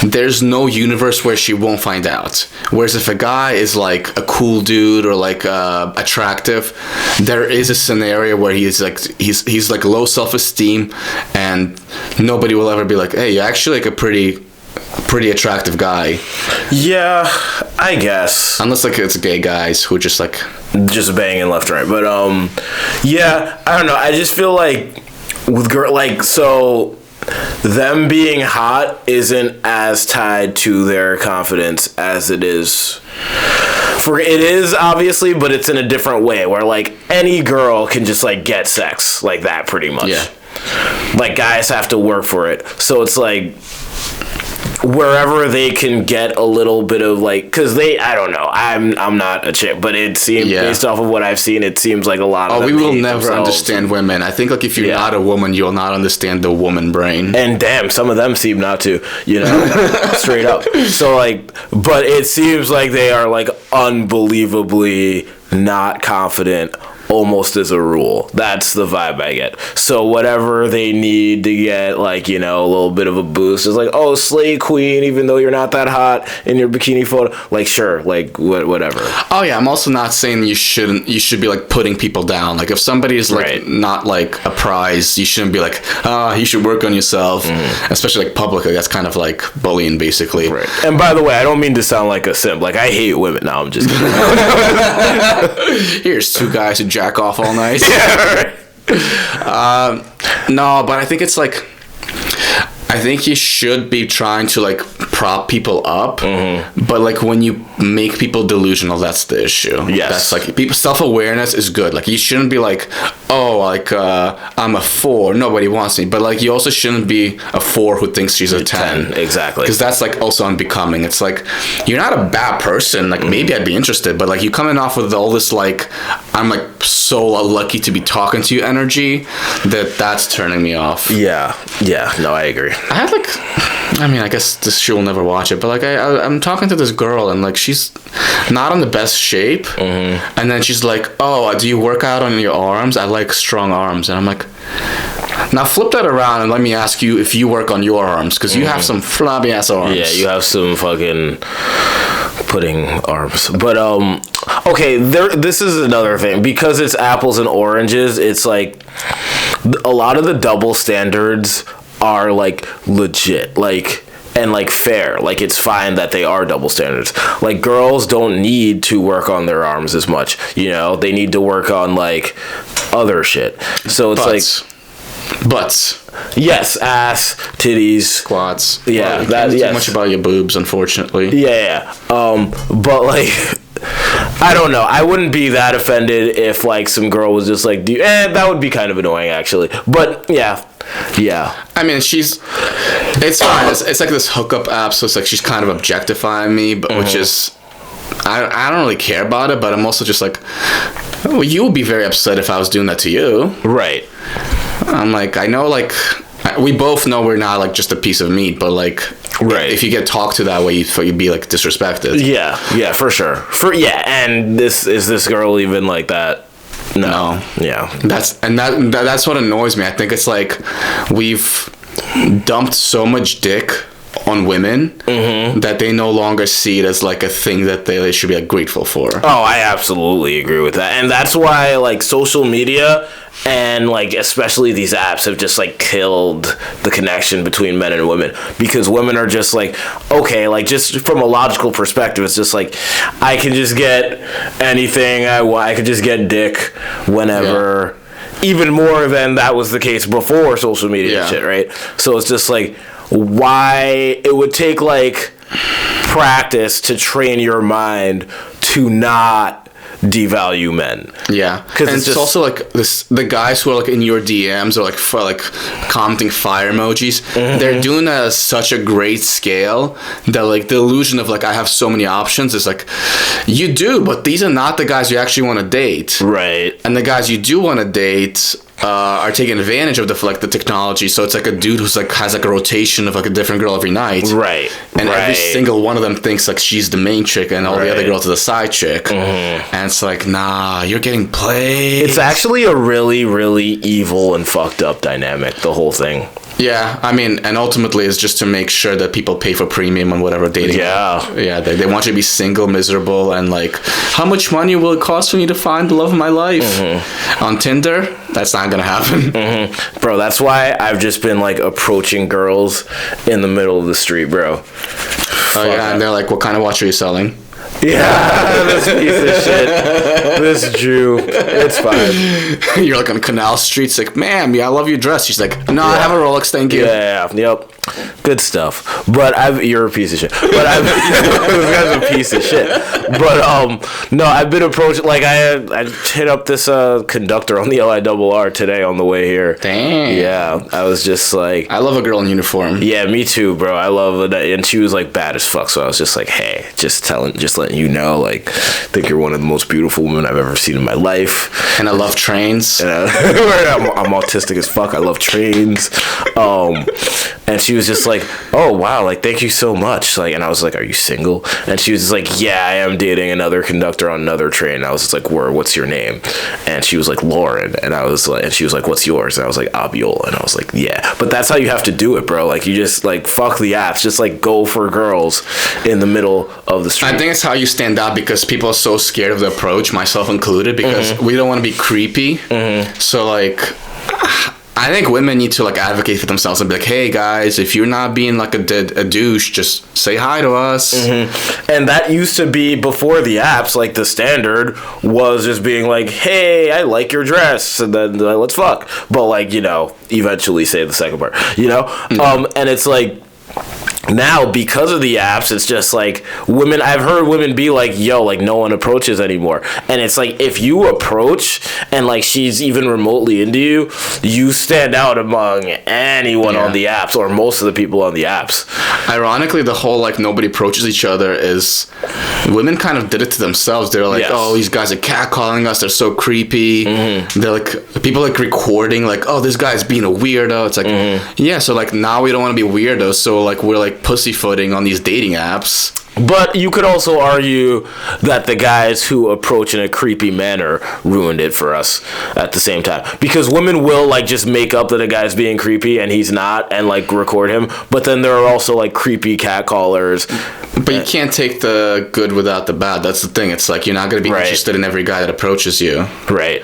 A: there's no universe where she won't find out. Whereas if a guy is like a cool dude or like attractive, there is a scenario where he's like low self-esteem, and nobody will ever be like, hey, you're actually like a pretty attractive guy.
B: Yeah, I guess.
A: Unless like it's gay guys who are just like
B: banging left right. But yeah, I don't know. I just feel like with girl, like, so them being hot isn't as tied to their confidence as it is. It is obviously, but it's in a different way where like any girl can just like get sex like that pretty much.
A: Yeah.
B: Like guys have to work for it. So it's like wherever they can get a little bit of like, because I don't know, I'm not a chick, but it seems based off of what I've seen, it seems like a lot of them
A: we will never understand women. I think like if you're not a woman, you'll not understand the woman brain.
B: And damn, some of them seem not to, you know, straight up. So like, but it seems like they are like unbelievably not confident almost as a rule. That's the vibe I get. So whatever they need to get, like, you know, a little bit of a boost is like, oh, slay queen, even though you're not that hot in your bikini photo. Like, sure, like, whatever.
A: Oh, yeah, I'm also not saying you should be, like, putting people down. Like, if somebody is, like, not, like, a prize, you shouldn't be like, you should work on yourself. Especially, like, publicly. That's kind of, like, bullying, basically.
B: Right. And by the way, I don't mean to sound like a simp. Like, I hate women. No, I'm just kidding.
A: Here's two guys who jack off all night.
B: Yeah, right.
A: No, but I think it's like, I think you should be trying to like prop people up, but like when you make people delusional, that's the issue.
B: Yes,
A: that's like people self-awareness is good. Like you shouldn't be like, oh, like I'm a 4, nobody wants me, but like you also shouldn't be a 4 who thinks she's a 10.
B: Exactly,
A: because that's like also unbecoming. It's like you're not a bad person. Like maybe I'd be interested, but like you coming off with all this like I'm like so lucky to be talking to you energy that's turning me off.
B: Yeah, no, I agree.
A: I had like, I mean, I guess she'll never watch it, but like I'm talking to this girl and like she's not in the best shape, and then she's like, oh, do you work out on your arms? I like strong arms. And I'm like, now flip that around and let me ask you if you work on your arms, because you have some flabby ass arms.
B: Yeah, you have some fucking pudding arms. But okay, this is another thing, because it's apples and oranges. It's like a lot of the double standards are like legit, like, and like fair. Like it's fine that they are double standards. Like girls don't need to work on their arms as much, you know, they need to work on like other shit. So it's
A: butts.
B: Yes, ass, titties,
A: quads.
B: Yeah,
A: well, that's too much about your boobs, unfortunately.
B: Yeah. But like I don't know. I wouldn't be that offended if like some girl was just like, that would be kind of annoying actually. But yeah.
A: I mean, it's fine. It's like this hookup app, so it's like she's kind of objectifying me, but which is, I don't really care about it, but I'm also just like, well, you would be very upset if I was doing that to you.
B: Right. I'm
A: like, I know, like, we both know we're not like just a piece of meat, but like, if you get talked to that way, you'd be like disrespected.
B: Yeah, for sure. And this girl even like that? No. Yeah.
A: That's what annoys me. I think it's like we've dumped so much dick on women that they no longer see it as like a thing that they should be like grateful for.
B: Oh, I absolutely agree with that. And that's why like social media and like especially these apps have just like killed the connection between men and women, because women are just like, okay, like just from a logical perspective, it's just like I can just get anything I want. I could just get dick whenever. Even more than that was the case before social media and shit, right? So it's just like, why it would take like practice to train your mind to not devalue men.
A: Yeah, because it's also like the guys who are like in your DMs or like commenting fire emojis, they're doing that at such a great scale that like the illusion of like I have so many options is like, you do, but these are not the guys you actually want to date,
B: right? And
A: the guys you do want to date are taking advantage of the technology. So it's like a dude who's like has like a rotation of like a different girl every night,
B: right?
A: And every single one of them thinks like she's the main chick and all the other girls are the side chick, and it's like, nah, you're getting played.
B: It's actually a really, really evil and fucked up dynamic, the whole thing.
A: Yeah, I mean, and ultimately it's just to make sure that people pay for premium on whatever dating. Yeah, they want you to be single, miserable, and like, how much money will it cost for me to find the love of my life? On Tinder? That's not gonna happen.
B: Bro, that's why I've just been like approaching girls in the middle of the street, bro.
A: Oh yeah, and they're like, what kind of watch are you selling?
B: Yeah, this piece of shit. This Jew. It's fine.
A: You're like on Canal Street. It's like, ma'am, yeah, I love your dress. She's like, no, I have a Rolex, thank you.
B: Yeah, yep. Good stuff. But you're a piece of shit. But this guy's a piece of shit. But no, I've been approached. Like I hit up this conductor on the LIRR today on the way here.
A: Damn.
B: Yeah, I was just like,
A: I love a girl in uniform.
B: yeah, me too, bro. I love it, and she was like bad as fuck. So I was just like, hey, just letting you know, like, I think you're one of the most beautiful women I've ever seen in my life.
A: And I love trains.
B: And I'm autistic as fuck. I love trains. And she was just like, oh wow, like thank you so much. Like, and I was like, are you single? And she was just like, yeah, I am dating another conductor on another train. And I was just like, what's your name? And she was like, Lauren. And I was like, and she was like, what's yours? And I was like, Abiola. And I was like, yeah. But that's how you have to do it, bro. Like, you just like fuck the apps. Just like go for girls in the middle of the street.
A: I think it's how you stand out, because people are so scared of the approach, myself included, because we don't want to be creepy. So like, I think women need to like advocate for themselves and be like, hey guys, if you're not being like a douche, just say hi to us.
B: And that used to be before the apps. Like, the standard was just being like, hey, I like your dress, and then let's fuck. But like, you know, eventually say the second part, you know. And it's like, now because of the apps, it's just like women, I've heard women be like, yo, like no one approaches anymore. And it's like, if you approach and like she's even remotely into you, you stand out among anyone on the apps, or most of the people on the apps.
A: Ironically, the whole like nobody approaches each other is women kind of did it to themselves. They're like, oh, these guys are catcalling us, they're so creepy. They're like, people like recording like, oh, this guy's being a weirdo. It's like, yeah, so like now we don't want to be weirdos, so like we're like pussyfooting on these dating apps.
B: But you could also argue that the guys who approach in a creepy manner ruined it for us at the same time. Because women will, like, just make up that a guy's being creepy and he's not, and, like, record him. But then there are also, like, creepy catcallers.
A: But you can't take the good without the bad. That's the thing. It's like, you're not going to be interested in every guy that approaches you.
B: Right.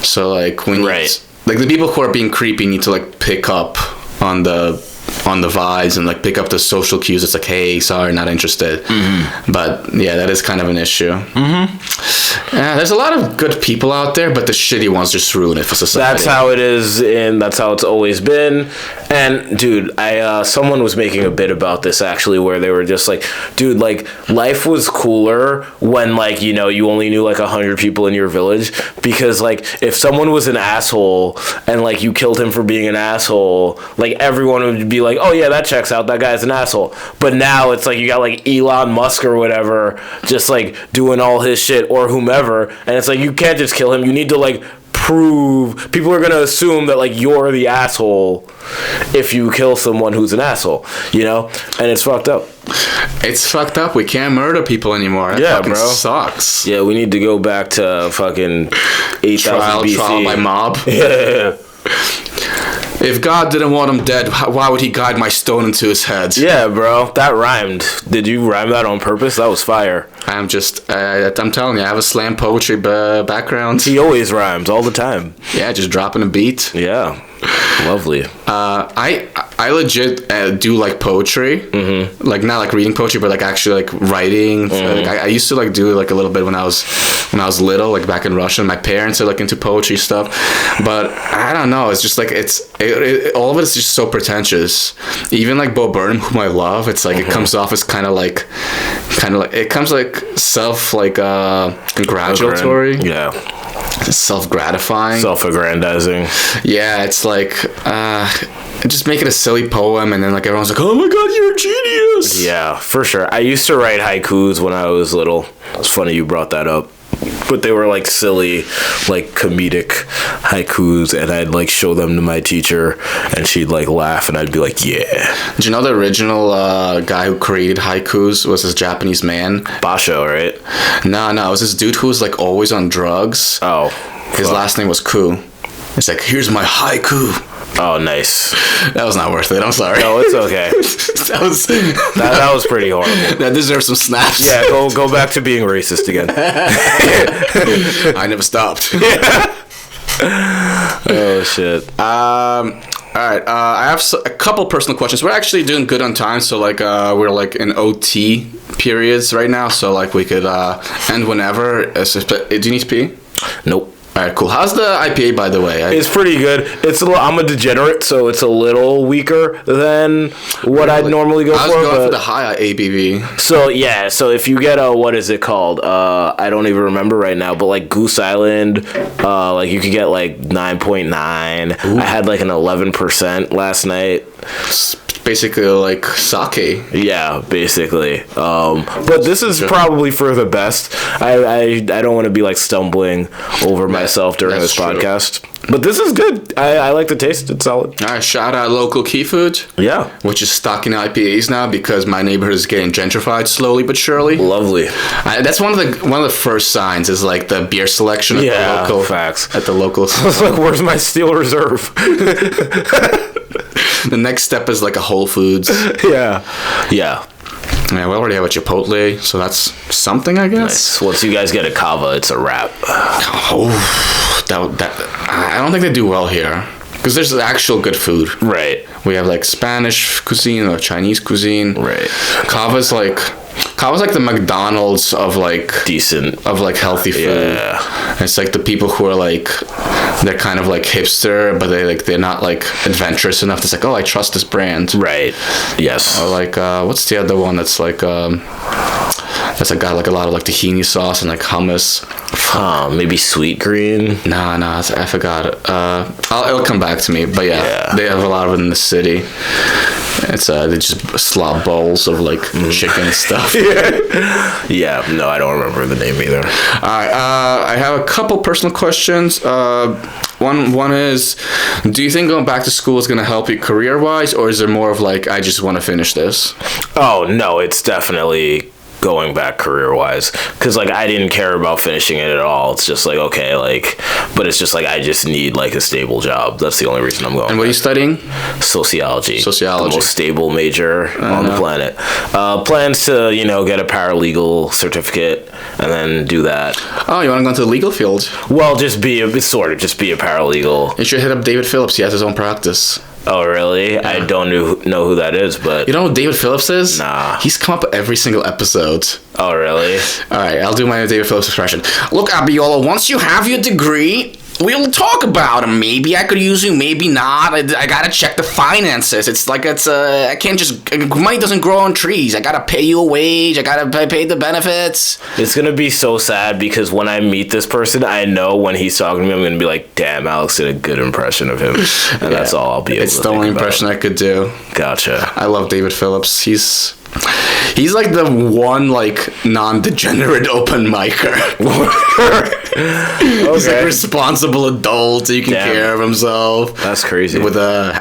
A: So, like, when like, the people who are being creepy need to, like, pick up on the vibes and like pick up the social cues. It's like, hey, sorry, not interested. But yeah, that is kind of an issue. Yeah, there's a lot of good people out there, but the shitty ones just ruin it for society.
B: That's how it is, and that's how it's always been. And dude, someone was making a bit about this actually, where they were just like, dude, like life was cooler when, like, you know, you only knew like 100 people in your village, because like if someone was an asshole and like you killed him for being an asshole, like everyone would be like, oh yeah, that checks out, that guy's an asshole. But now it's like you got like Elon Musk or whatever just like doing all his shit, or whomever, and it's like you can't just kill him. You need to like prove, people are gonna assume that like you're the asshole if you kill someone who's an asshole, you know. And it's fucked up.
A: It's fucked up. We can't murder people anymore. That fucking bro, sucks.
B: Yeah, we need to go back to fucking 8,000 BC.
A: Trial by mob.
B: Yeah.
A: If God didn't want him dead, why would he guide my stone into his head?
B: Yeah, bro. That rhymed. Did you rhyme that on purpose? That was fire.
A: I'm telling you, I have a slam poetry background.
B: He always rhymes all the time.
A: Yeah, just dropping a beat.
B: Yeah. Lovely.
A: I legit do like poetry, like not like reading poetry, but like actually like writing. Like, I used to like do like a little bit when I was little, like back in Russia. My parents are like into poetry stuff, but I don't know. It's just like all of it is just so pretentious. Even like Bo Burnham, whom I love, it's like it comes off as kind of like it comes like self like congratulatory.
B: Yeah.
A: Self-gratifying,
B: self-aggrandizing.
A: Yeah, it's like just make it a silly poem, and then like everyone's like, oh my god, you're a genius.
B: Yeah, for sure. I used to write haikus when I was little. It's funny you brought that up. But they were like silly, like comedic haikus, and I'd like show them to my teacher, and she'd like laugh, and I'd be like, yeah.
A: Do you know the original guy who created haikus was this Japanese man?
B: Basho, right?
A: No, it was this dude who was like always on drugs.
B: Oh.
A: His last name was Ku. It's like, here's my haiku.
B: Oh, nice.
A: That was not worth it. I'm sorry.
B: No, it's okay. that was pretty horrible.
A: That deserves some snaps.
B: Yeah, go back to being racist again.
A: I never stopped.
B: Oh shit.
A: All right, I have a couple personal questions. We're actually doing good on time, so like we're like in OT periods right now, so like we could end whenever. Do you need to pee?
B: Nope.
A: All right, cool. How's the IPA, by the way?
B: It's pretty good. I'm a degenerate, so it's a little weaker than what I'd normally go for.
A: I was going for the high ABV.
B: So yeah, so if you get what is it called? I don't even remember right now, but like Goose Island, like you could get like 9.9. I had like an 11% last night.
A: Basically like sake.
B: Yeah, basically. But this is probably for the best. I don't want to be like stumbling over myself during this podcast. But this is good. I like the taste. It's solid.
A: All right, shout out local Key Food.
B: Yeah.
A: Which is stocking IPAs now because my neighborhood is getting gentrified slowly but surely.
B: Lovely.
A: That's one of the first signs is like the beer selection at the local
B: facts.
A: At the local.
B: It's like, where's my Steel Reserve?
A: The next step is like a Whole Foods.
B: Yeah.
A: Yeah, we already have a Chipotle, so that's something, I guess.
B: Nice. Once you guys get a Cava, it's a wrap.
A: Oh, I don't think they do well here. Because there's actual good food.
B: Right.
A: We have like Spanish cuisine or Chinese cuisine.
B: Right.
A: Cava's like the McDonald's of like
B: decent,
A: of like healthy food.
B: Yeah.
A: It's like the people who are like, they're kind of like hipster, but they're not like adventurous enough. It's like, oh, I trust this brand.
B: Right. Yes.
A: Or like what's the other one that's like that's like got like a lot of like tahini sauce and like hummus.
B: Maybe Sweet Green.
A: Nah, I forgot it. It'll come back to me. But yeah, they have a lot of it in the city. It's they just slop bowls of like chicken stuff.
B: Yeah, no, I don't remember the name either.
A: All right, I have a couple personal questions. One is, do you think going back to school is going to help you career-wise, or is there more of like, I just want to finish this?
B: Oh, no, it's definitely going back career-wise, because like I didn't care about finishing it at all. It's just like, okay, like, but it's just like I just need like a stable job. That's the only reason I'm going.
A: And what are you studying?
B: Sociology.
A: The
B: most stable major on the planet. Plans to get a paralegal certificate and then do that.
A: Oh, you want to go into the legal field?
B: Well, just be a paralegal.
A: You should hit up David Phillips. He has his own practice.
B: Oh, really? Yeah. I don't know who that is, but...
A: You don't know who David Phillips is?
B: Nah.
A: He's come up every single episode.
B: Oh, really?
A: All right, I'll do my David Phillips impression. Look, Abiola, once you have your degree, we'll talk about him. Maybe I could use you, maybe not. I gotta check the finances. It's like I can't just... Money doesn't grow on trees. I gotta pay you a wage. I gotta pay the benefits.
B: It's gonna be so sad because when I meet this person, I know when he's talking to me, I'm gonna be like, damn, Alex did a good impression of him. And that's all I'll be able to
A: It's the only impression I could do.
B: Gotcha.
A: I love David Phillips. He's like the one like non-degenerate open micer. He's like a responsible adult. He can care of himself.
B: That's crazy.
A: With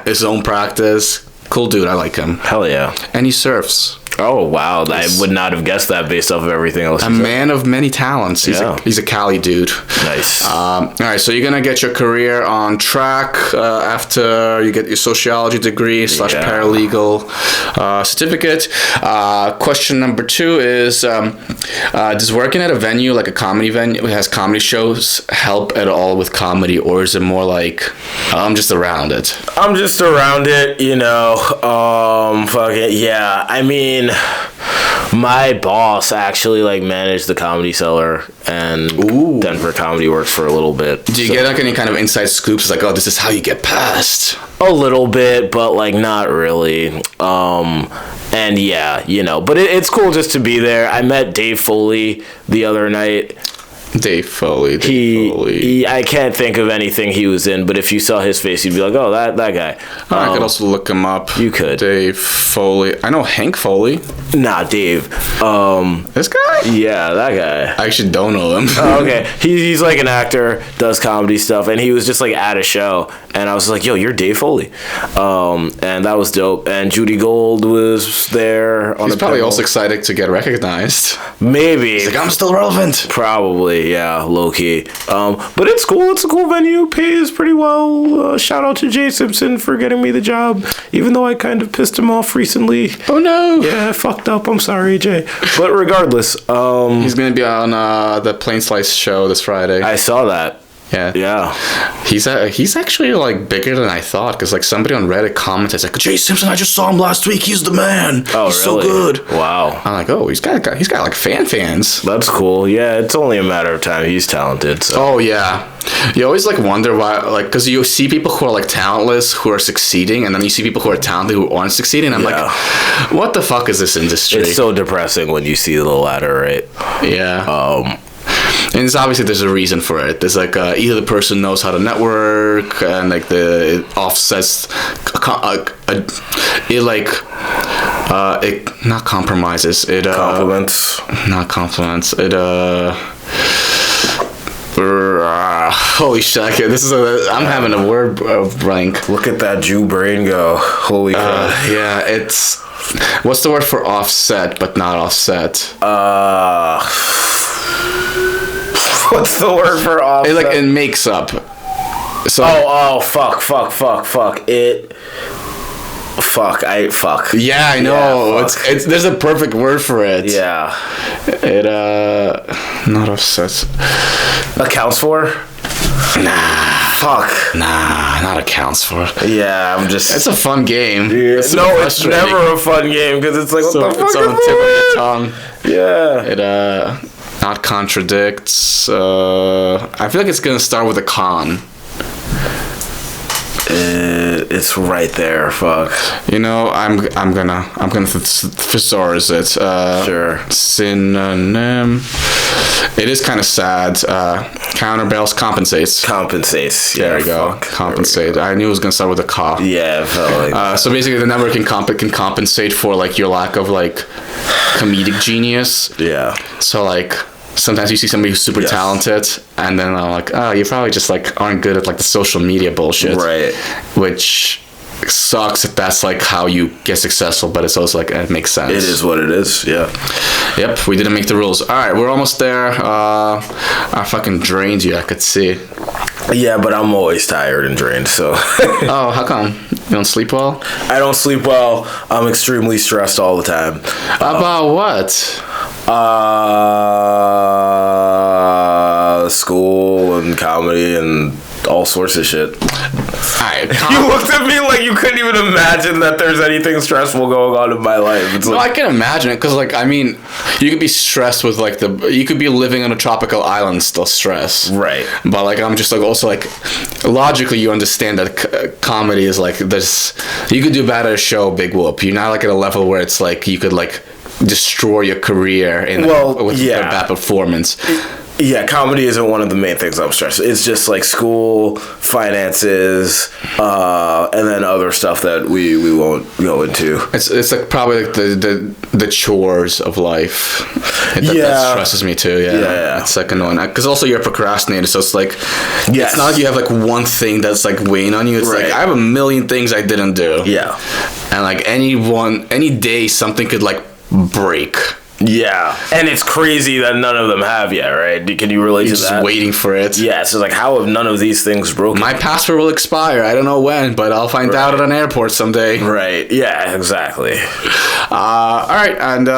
A: his own practice. Cool dude. I like him.
B: Hell yeah.
A: And he surfs.
B: Oh, wow. I would not have guessed that based off of everything else.
A: A man of many talents. He's a Cali dude.
B: Nice.
A: All right, so you're going to get your career on track after you get your sociology degree / paralegal certificate. Question number 2 is, does working at a venue, like a comedy venue that has comedy shows, help at all with comedy, or is it more like, I'm just around it?
B: I'm just around it, fuck it, yeah. I mean, my boss actually like managed the Comedy Cellar and Denver Comedy Works for a little bit.
A: Do you get like any kind of inside scoops? It's like, oh, this is how you get past.
B: A little bit, but like not really. And yeah, but it's cool just to be there. I met Dave Foley the other night.
A: Dave Foley.
B: He I can't think of anything he was in, but if you saw his face, you'd be like, oh, that guy.
A: I could also look him up.
B: You could.
A: Dave Foley. I know Hank Foley.
B: Nah, Dave.
A: This guy?
B: Yeah, that guy.
A: I actually don't know him.
B: Oh, okay. He's like an actor, does comedy stuff, and he was just like at a show, and I was like, yo, you're Dave Foley. And that was dope. And Judy Gold was there.
A: He's probably also excited to get recognized.
B: Maybe.
A: He's like, I'm still relevant.
B: Probably. Yeah, low key. But it's cool. It's a cool venue. Pays pretty well. Shout out to Jay Simpson for getting me the job, even though I kind of pissed him off recently.
A: Oh no.
B: Yeah, I fucked up. I'm sorry, Jay. But regardless,
A: he's gonna be on the Plain Slice show this Friday.
B: I saw that. Yeah.
A: He's actually like bigger than I thought, because like somebody on Reddit commented like, Jay Simpson, I just saw him last week. He's the man.
B: Oh,
A: he's
B: really?
A: so good.
B: Wow.
A: I'm like, oh, he's got like fans.
B: That's cool. Yeah, it's only a matter of time. He's talented. So.
A: Oh yeah. You always like wonder why, like, because you see people who are like talentless who are succeeding, and then you see people who are talented who aren't succeeding. I'm like, what the fuck is this industry?
B: It's so depressing when you see the latter, right?
A: Yeah. And it's obviously there's a reason for it. There's like either the person knows how to network, and like it offsets, it not compromises. It
B: compliments.
A: Not compliments. It holy shit! I'm having a word blank.
B: Look at that Jew brain go. Holy crap.
A: Yeah, it's what's the word for offset but not offset?
B: What's the word for offset?
A: It makes up. So
B: Fuck.
A: Yeah, I know.
B: Yeah,
A: it's there's a perfect word for it.
B: Yeah.
A: It not offsets.
B: Accounts for?
A: Nah.
B: Fuck.
A: Nah, not accounts for.
B: Yeah, I'm just.
A: It's a fun game.
B: Yeah. It's never a fun game because it's like what the fuck
A: it's on the tip of your tongue.
B: Yeah.
A: It not contradicts. I feel like it's gonna start with a con.
B: It's right there. Fuck.
A: You know, I'm gonna thesaurus it.
B: Sure.
A: Synonym. It is kind of sad. Counterbalance compensates.
B: Compensates.
A: There we go. Compensate. I knew it was gonna start with a ca.
B: Yeah, it felt like.
A: So basically, the network can compensate for like your lack of like comedic genius.
B: Yeah.
A: So like. Sometimes you see somebody who's super talented, and then I'm like, oh, you probably just like aren't good at like the social media bullshit,
B: right?
A: Which sucks if that's like how you get successful, but it's also like it makes sense.
B: It is what it is. Yeah.
A: Yep, we didn't make the rules. All right, we're almost there. I fucking drained you. I could see.
B: Yeah, but I'm always tired and drained. So.
A: Oh, how come? You don't sleep well?
B: I don't sleep well. I'm extremely stressed all the time.
A: About what?
B: School and comedy and all sorts of shit.
A: Alright.
B: You looked at me like you couldn't even imagine that there's anything stressful going on in my life. It's
A: no,
B: like,
A: I can imagine it, because like, I mean, you could be stressed with like you could be living on a tropical island still stressed.
B: Right.
A: But like, I'm just like, also like, logically you understand that comedy is like, you could do bad at a show, big whoop. You're not like at a level where it's like, you could like destroy your career with a bad performance.
B: Yeah, comedy isn't one of the main things I'm stressed. It's just like school, finances, and then other stuff that we won't go into.
A: It's like probably like the chores of life. That stresses me too. Yeah. It's like annoying because also you're a procrastinator, so it's like it's not like you have like one thing that's like weighing on you. It's like I have a million things I didn't do.
B: Yeah,
A: and like any day something could like break.
B: Yeah, and it's crazy that none of them have yet, right? Can you relate to that?
A: Just waiting for it.
B: Yeah, so like, how have none of these things broken?
A: My passport will expire. I don't know when, but I'll find out at an airport someday.
B: Right. Yeah. Exactly.
A: All right, and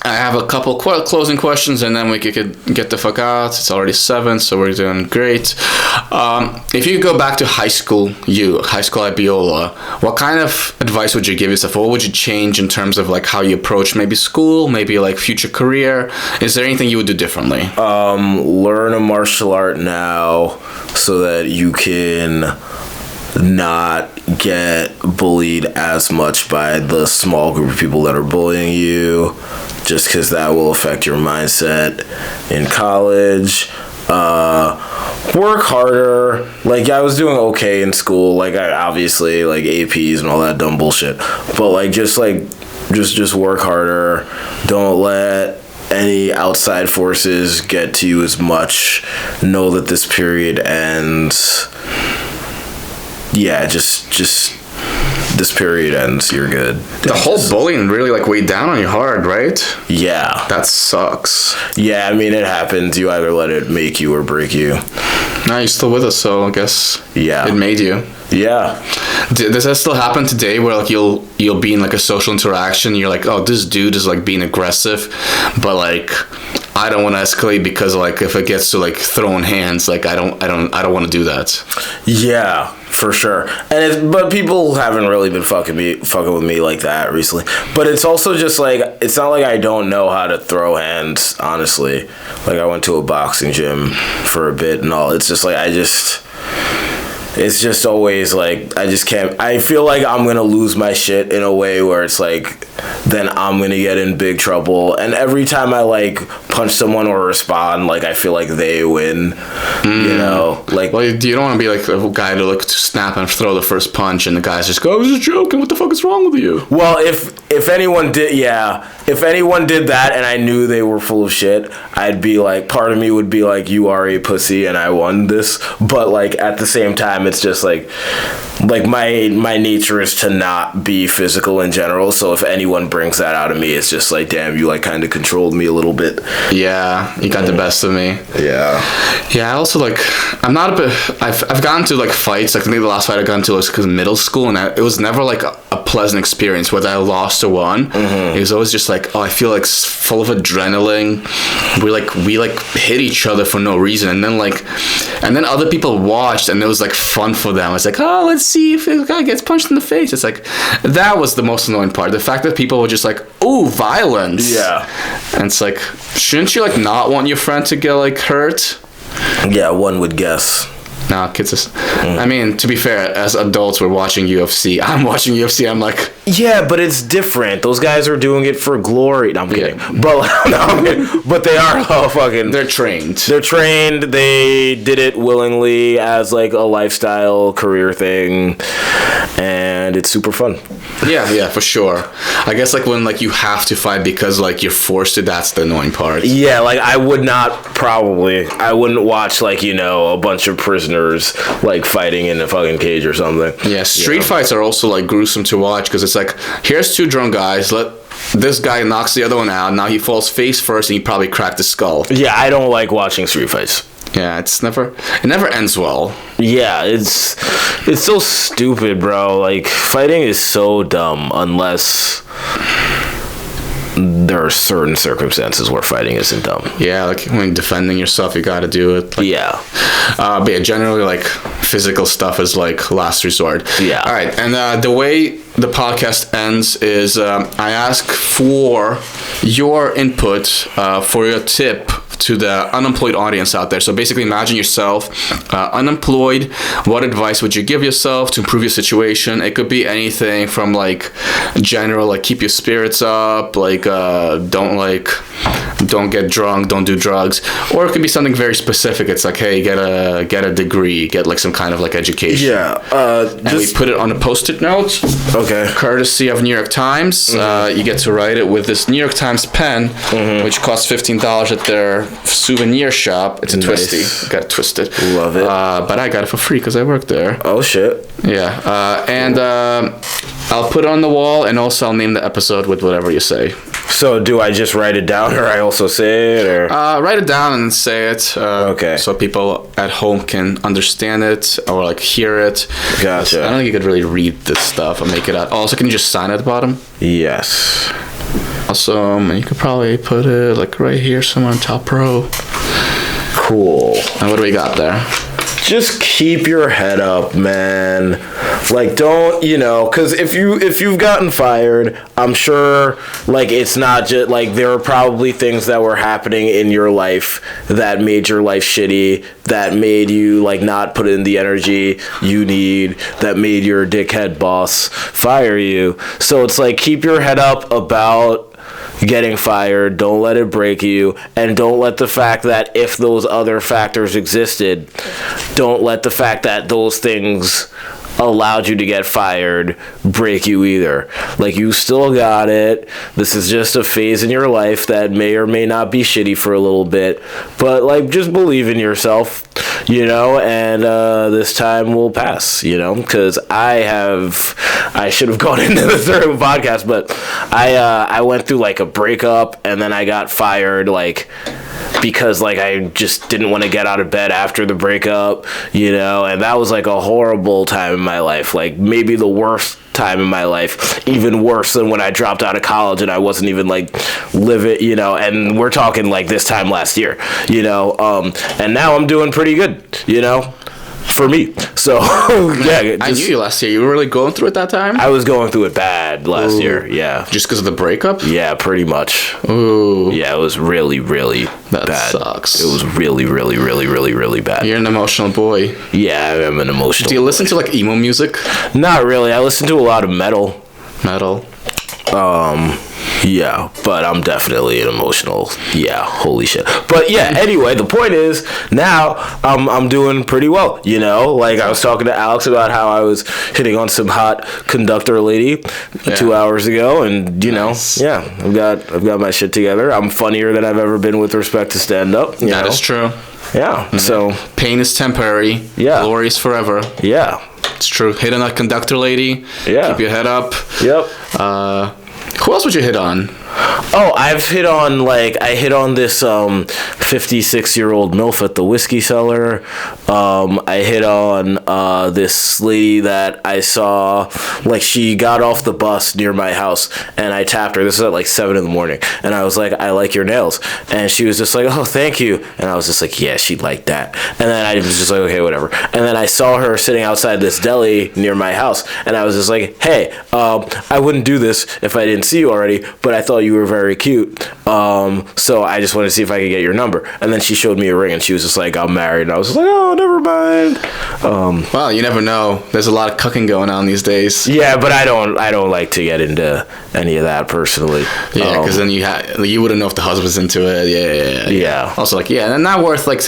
A: I have a couple closing questions, and then we could get the fuck out. It's already 7, so we're doing great. If you go back to high school Abiola, what kind of advice would you give yourself? What would you change in terms of like how you approach maybe school, maybe like future career? Is there anything you would do differently?
B: Learn a martial art now so that you can not get bullied as much by the small group of people that are bullying you, just because that will affect your mindset in college. Work harder. Like, I was doing okay in school, like I obviously like APs and all that dumb bullshit, but like just work harder. Don't let any outside forces get to you as much. Know that this period ends. Yeah, just this period ends, you're good.
A: The whole bullying really like weighed down on you hard, right?
B: Yeah.
A: That sucks.
B: Yeah, I mean, it happens. You either let it make you or break you.
A: No, you're still with us, so I guess
B: it
A: made you.
B: Yeah.
A: Does that still happen today where like you'll be in like a social interaction, you're like, oh, this dude is like being aggressive, but like I don't want to escalate because like if it gets to like throwing hands, like I don't want to do that.
B: Yeah, for sure. But people haven't really been fucking with me like that recently. But it's also just like, it's not like I don't know how to throw hands, honestly. Like I went to a boxing gym for a bit and all. It's just like it's just always like, I just can't, I feel like I'm going to lose my shit in a way where it's like, then I'm going to get in big trouble. And every time I like punch someone or respond, like I feel like they win, you know? Like,
A: well, you don't want to be like a guy to look to snap and throw the first punch and the guys just go, I was just joking, what the fuck is wrong with you?
B: Well, if anyone did, if anyone did that and I knew they were full of shit, I'd be like, part of me would be like, you are a pussy and I won this. But like at the same time, it's just like my nature is to not be physical in general. So if anyone brings that out of me, it's just like, damn, you like kind of controlled me a little bit.
A: Yeah, you got the best of me.
B: Yeah.
A: I also like, I'm not a bit, I've gotten to like fights, like maybe the last fight I got into was because middle school, and it was never like a pleasant experience whether I lost or won. It was always just like, oh, I feel like full of adrenaline. We hit each other for no reason, and then other people watched and it was like fun for them. It's like, oh, let's see if the guy gets punched in the face. It's like, that was the most annoying part, the fact that people were just like, oh, violence.
B: Yeah.
A: And it's like, shouldn't you like not want your friend to get like hurt?
B: Yeah, one would guess.
A: Nah, kids. I mean, to be fair, as adults, we're watching UFC. I'm watching UFC. I'm like,
B: yeah, but it's different. Those guys are doing it for glory. No, I'm kidding. But they are fucking.
A: They're trained.
B: They're trained. They did it willingly as like a lifestyle career thing, and it's super fun.
A: Yeah, for sure. I guess like when like you have to fight because like you're forced to. That's the annoying part.
B: Yeah, like I wouldn't watch like, you know, a bunch of prisoners like fighting in a fucking cage or something.
A: Yeah, street fights are also like gruesome to watch because it's like, here's two drunk guys, this guy knocks the other one out, now he falls face first and he probably cracked his skull.
B: Yeah, I don't like watching street fights.
A: Yeah, it never ends well.
B: Yeah, it's so stupid, bro. Like, fighting is so dumb unless there are certain circumstances where fighting isn't dumb.
A: Yeah, like when defending yourself, you gotta do it. Like,
B: yeah.
A: But yeah, generally, like, physical stuff is, like, last resort.
B: Yeah.
A: All right, and the way the podcast ends is I ask for your input for your tip to the unemployed audience out there. So basically, imagine yourself unemployed. What advice would you give yourself to improve your situation? It could be anything from like general, like keep your spirits up, like don't get drunk, don't do drugs, or it could be something very specific. It's like, hey, get a degree, get like some kind of like education.
B: Yeah.
A: And we put it on a post-it note.
B: Okay.
A: Courtesy of New York Times. You get to write it with this New York Times pen, which costs $15 at their souvenir shop. It's a twisty. Got it twisted.
B: Love it.
A: But I got it for free because I work there.
B: Oh shit.
A: Yeah. And I'll put it on the wall, and also I'll name the episode with whatever you say.
B: So do I just write it down, or I also say it, or?
A: Write it down and say it.
B: Okay.
A: So people at home can understand it or like hear it.
B: Gotcha.
A: I don't think you could really read this stuff and make it out. Also, can you just sign at the bottom?
B: Yes.
A: Awesome. And you could probably put it like right here somewhere on top row.
B: Cool.
A: And what do we got there?
B: Just keep your head up, man. Like, don't, you know, because if you've gotten fired, I'm sure, like, it's not just, like, there are probably things that were happening in your life that made your life shitty, that made you, like, not put in the energy you need, that made your dickhead boss fire you. So it's like, keep your head up about getting fired. Don't let it break you, and don't let the fact that if those other factors existed, don't let the fact that those things allowed you to get fired break you either. Like, you still got it. This is just a phase in your life that may or may not be shitty for a little bit, but like, just believe in yourself, you know, and this time will pass, you know, because I should have gone into this during the podcast, but I went through like a breakup, and then I got fired, like, because like I just didn't want to get out of bed after the breakup, you know, and that was like a horrible time in my life, like maybe the worst time in my life, even worse than when I dropped out of college and I wasn't even like living, you know, and we're talking like this time last year, you know, and now I'm doing pretty good, you know, for me. So yeah,
A: I knew you last year. You were really going through it that time?
B: I was going through it bad last year. Yeah.
A: Just because of the breakup?
B: Yeah, pretty much.
A: Ooh.
B: Yeah, it was really, really
A: that
B: bad.
A: Sucks.
B: It was really, really, really, really, really bad.
A: You're an emotional boy.
B: Yeah, I'm an emotional
A: Do you listen to like emo music?
B: Not really. I listen to a lot of metal.
A: Metal.
B: Yeah, but I'm definitely an emotional. Yeah, holy shit. But yeah, anyway, the point is now I'm doing pretty well. You know, like I was talking to Alex about how I was hitting on some hot conductor lady 2 hours ago, and you know, yeah, I've got my shit together. I'm funnier than I've ever been with respect to stand up.
A: That is true.
B: Yeah. Mm-hmm. So
A: pain is temporary. Yeah. Glory is forever.
B: Yeah.
A: It's true. Hit on a conductor lady.
B: Yeah.
A: Keep your head up.
B: Yep.
A: Who else would you hit on?
B: Oh, I hit on this 56-year-old MILF at the whiskey cellar. I hit on this lady that I saw, like, she got off the bus near my house, and I tapped her. This was at like 7 in the morning, and I was like, I like your nails. And she was just like, oh, thank you. And I was just like, yeah, she'd like that. And then I was just like, okay, whatever. And then I saw her sitting outside this deli near my house, and I was just like, hey, I wouldn't do this if I didn't see you already, but I thought you were very cute. So I just wanted to see if I could get your number. And then she showed me a ring, and she was just like, I'm married. And I was just like, oh, never mind.
A: Well, you never know. There's a lot of cooking going on these days.
B: Yeah, but I don't like to get into any of that personally.
A: Yeah, because then you wouldn't know if the husband's into it. Yeah. Also, like, yeah, and not worth like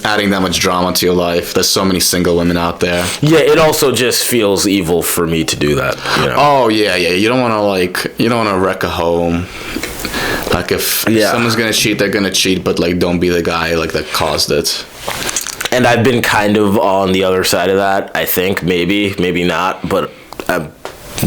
A: adding that much drama to your life. There's so many single women out there.
B: Yeah, it also just feels evil for me to do that. You know?
A: Oh yeah. You don't want to wreck a home. Like if someone's gonna cheat, they're gonna cheat, but like don't be the guy like that caused it.
B: And I've been kind of on the other side of that. I think maybe not, but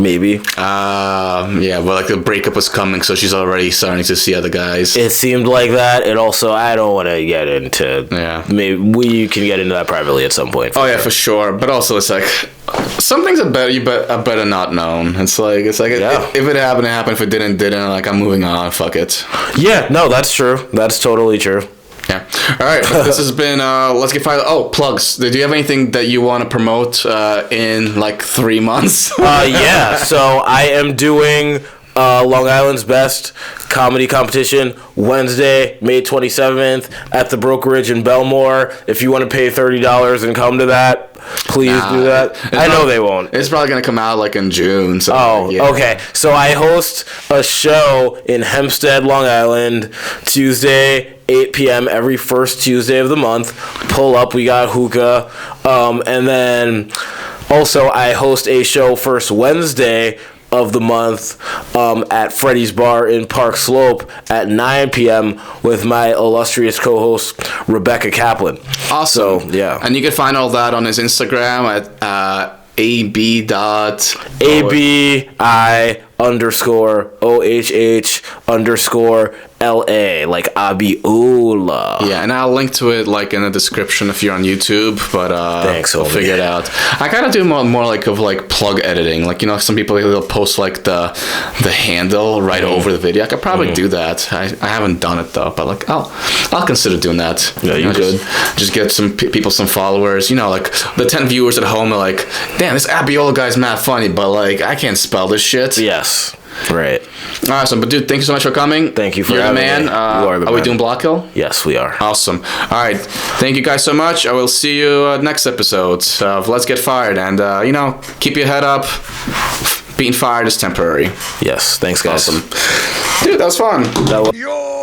B: maybe.
A: Yeah, but like the breakup was coming, so she's already starting to see other guys.
B: It seemed like that. It also, I don't want to get into. Yeah. Maybe we can get into that privately at some point.
A: Oh yeah, for sure. But also, it's like some things are better not known. It's like if it happened, it happened. If it didn't. Like I'm moving on. Fuck it.
B: Yeah. No, that's true. That's totally true.
A: Yeah. All right. This has been Let's Get Fired. Oh, plugs. Do you have anything that you want to promote in like 3 months?
B: Yeah. So I am doing Long Island's Best comedy competition Wednesday, May 27th at the Brokerage in Belmore. If you want to pay $30 and come to that, please do that. I know they won't.
A: It's probably going to come out like in June. So
B: okay. So I host a show in Hempstead, Long Island, Tuesday, 8 p.m. every first Tuesday of the month. Pull up. We got hookah. And then also I host a show first Wednesday of the month at Freddy's Bar in Park Slope at 9 p.m. with my illustrious co-host Rebecca Kaplan.
A: Awesome.
B: So, yeah.
A: And you can find all that on his Instagram at
B: abi_ohh_LA, like Abiola.
A: Yeah, and I'll link to it like in the description if you're on YouTube. But
B: thanks,
A: we'll figure it out. I gotta do more like plug editing. Like, you know, some people they'll post like the handle right over the video. I could probably do that. I haven't done it though, but like I'll consider doing that.
B: Yeah, you could
A: just get some people some followers. You know, like the 10 viewers at home are like, damn, this Abiola guy's mad funny, but like I can't spell this shit.
B: Yes. Right.
A: Awesome. But dude, thank you so much for coming.
B: Thank you for
A: having me.
B: You are the man.
A: Are we doing Block Hill?
B: Yes, we are.
A: Awesome. All right. Thank you guys so much. I will see you next episode of Let's Get Fired. And, you know, keep your head up. Being fired is temporary.
B: Yes. Thanks, guys.
A: Awesome. Dude, that was fun.
C: Yo!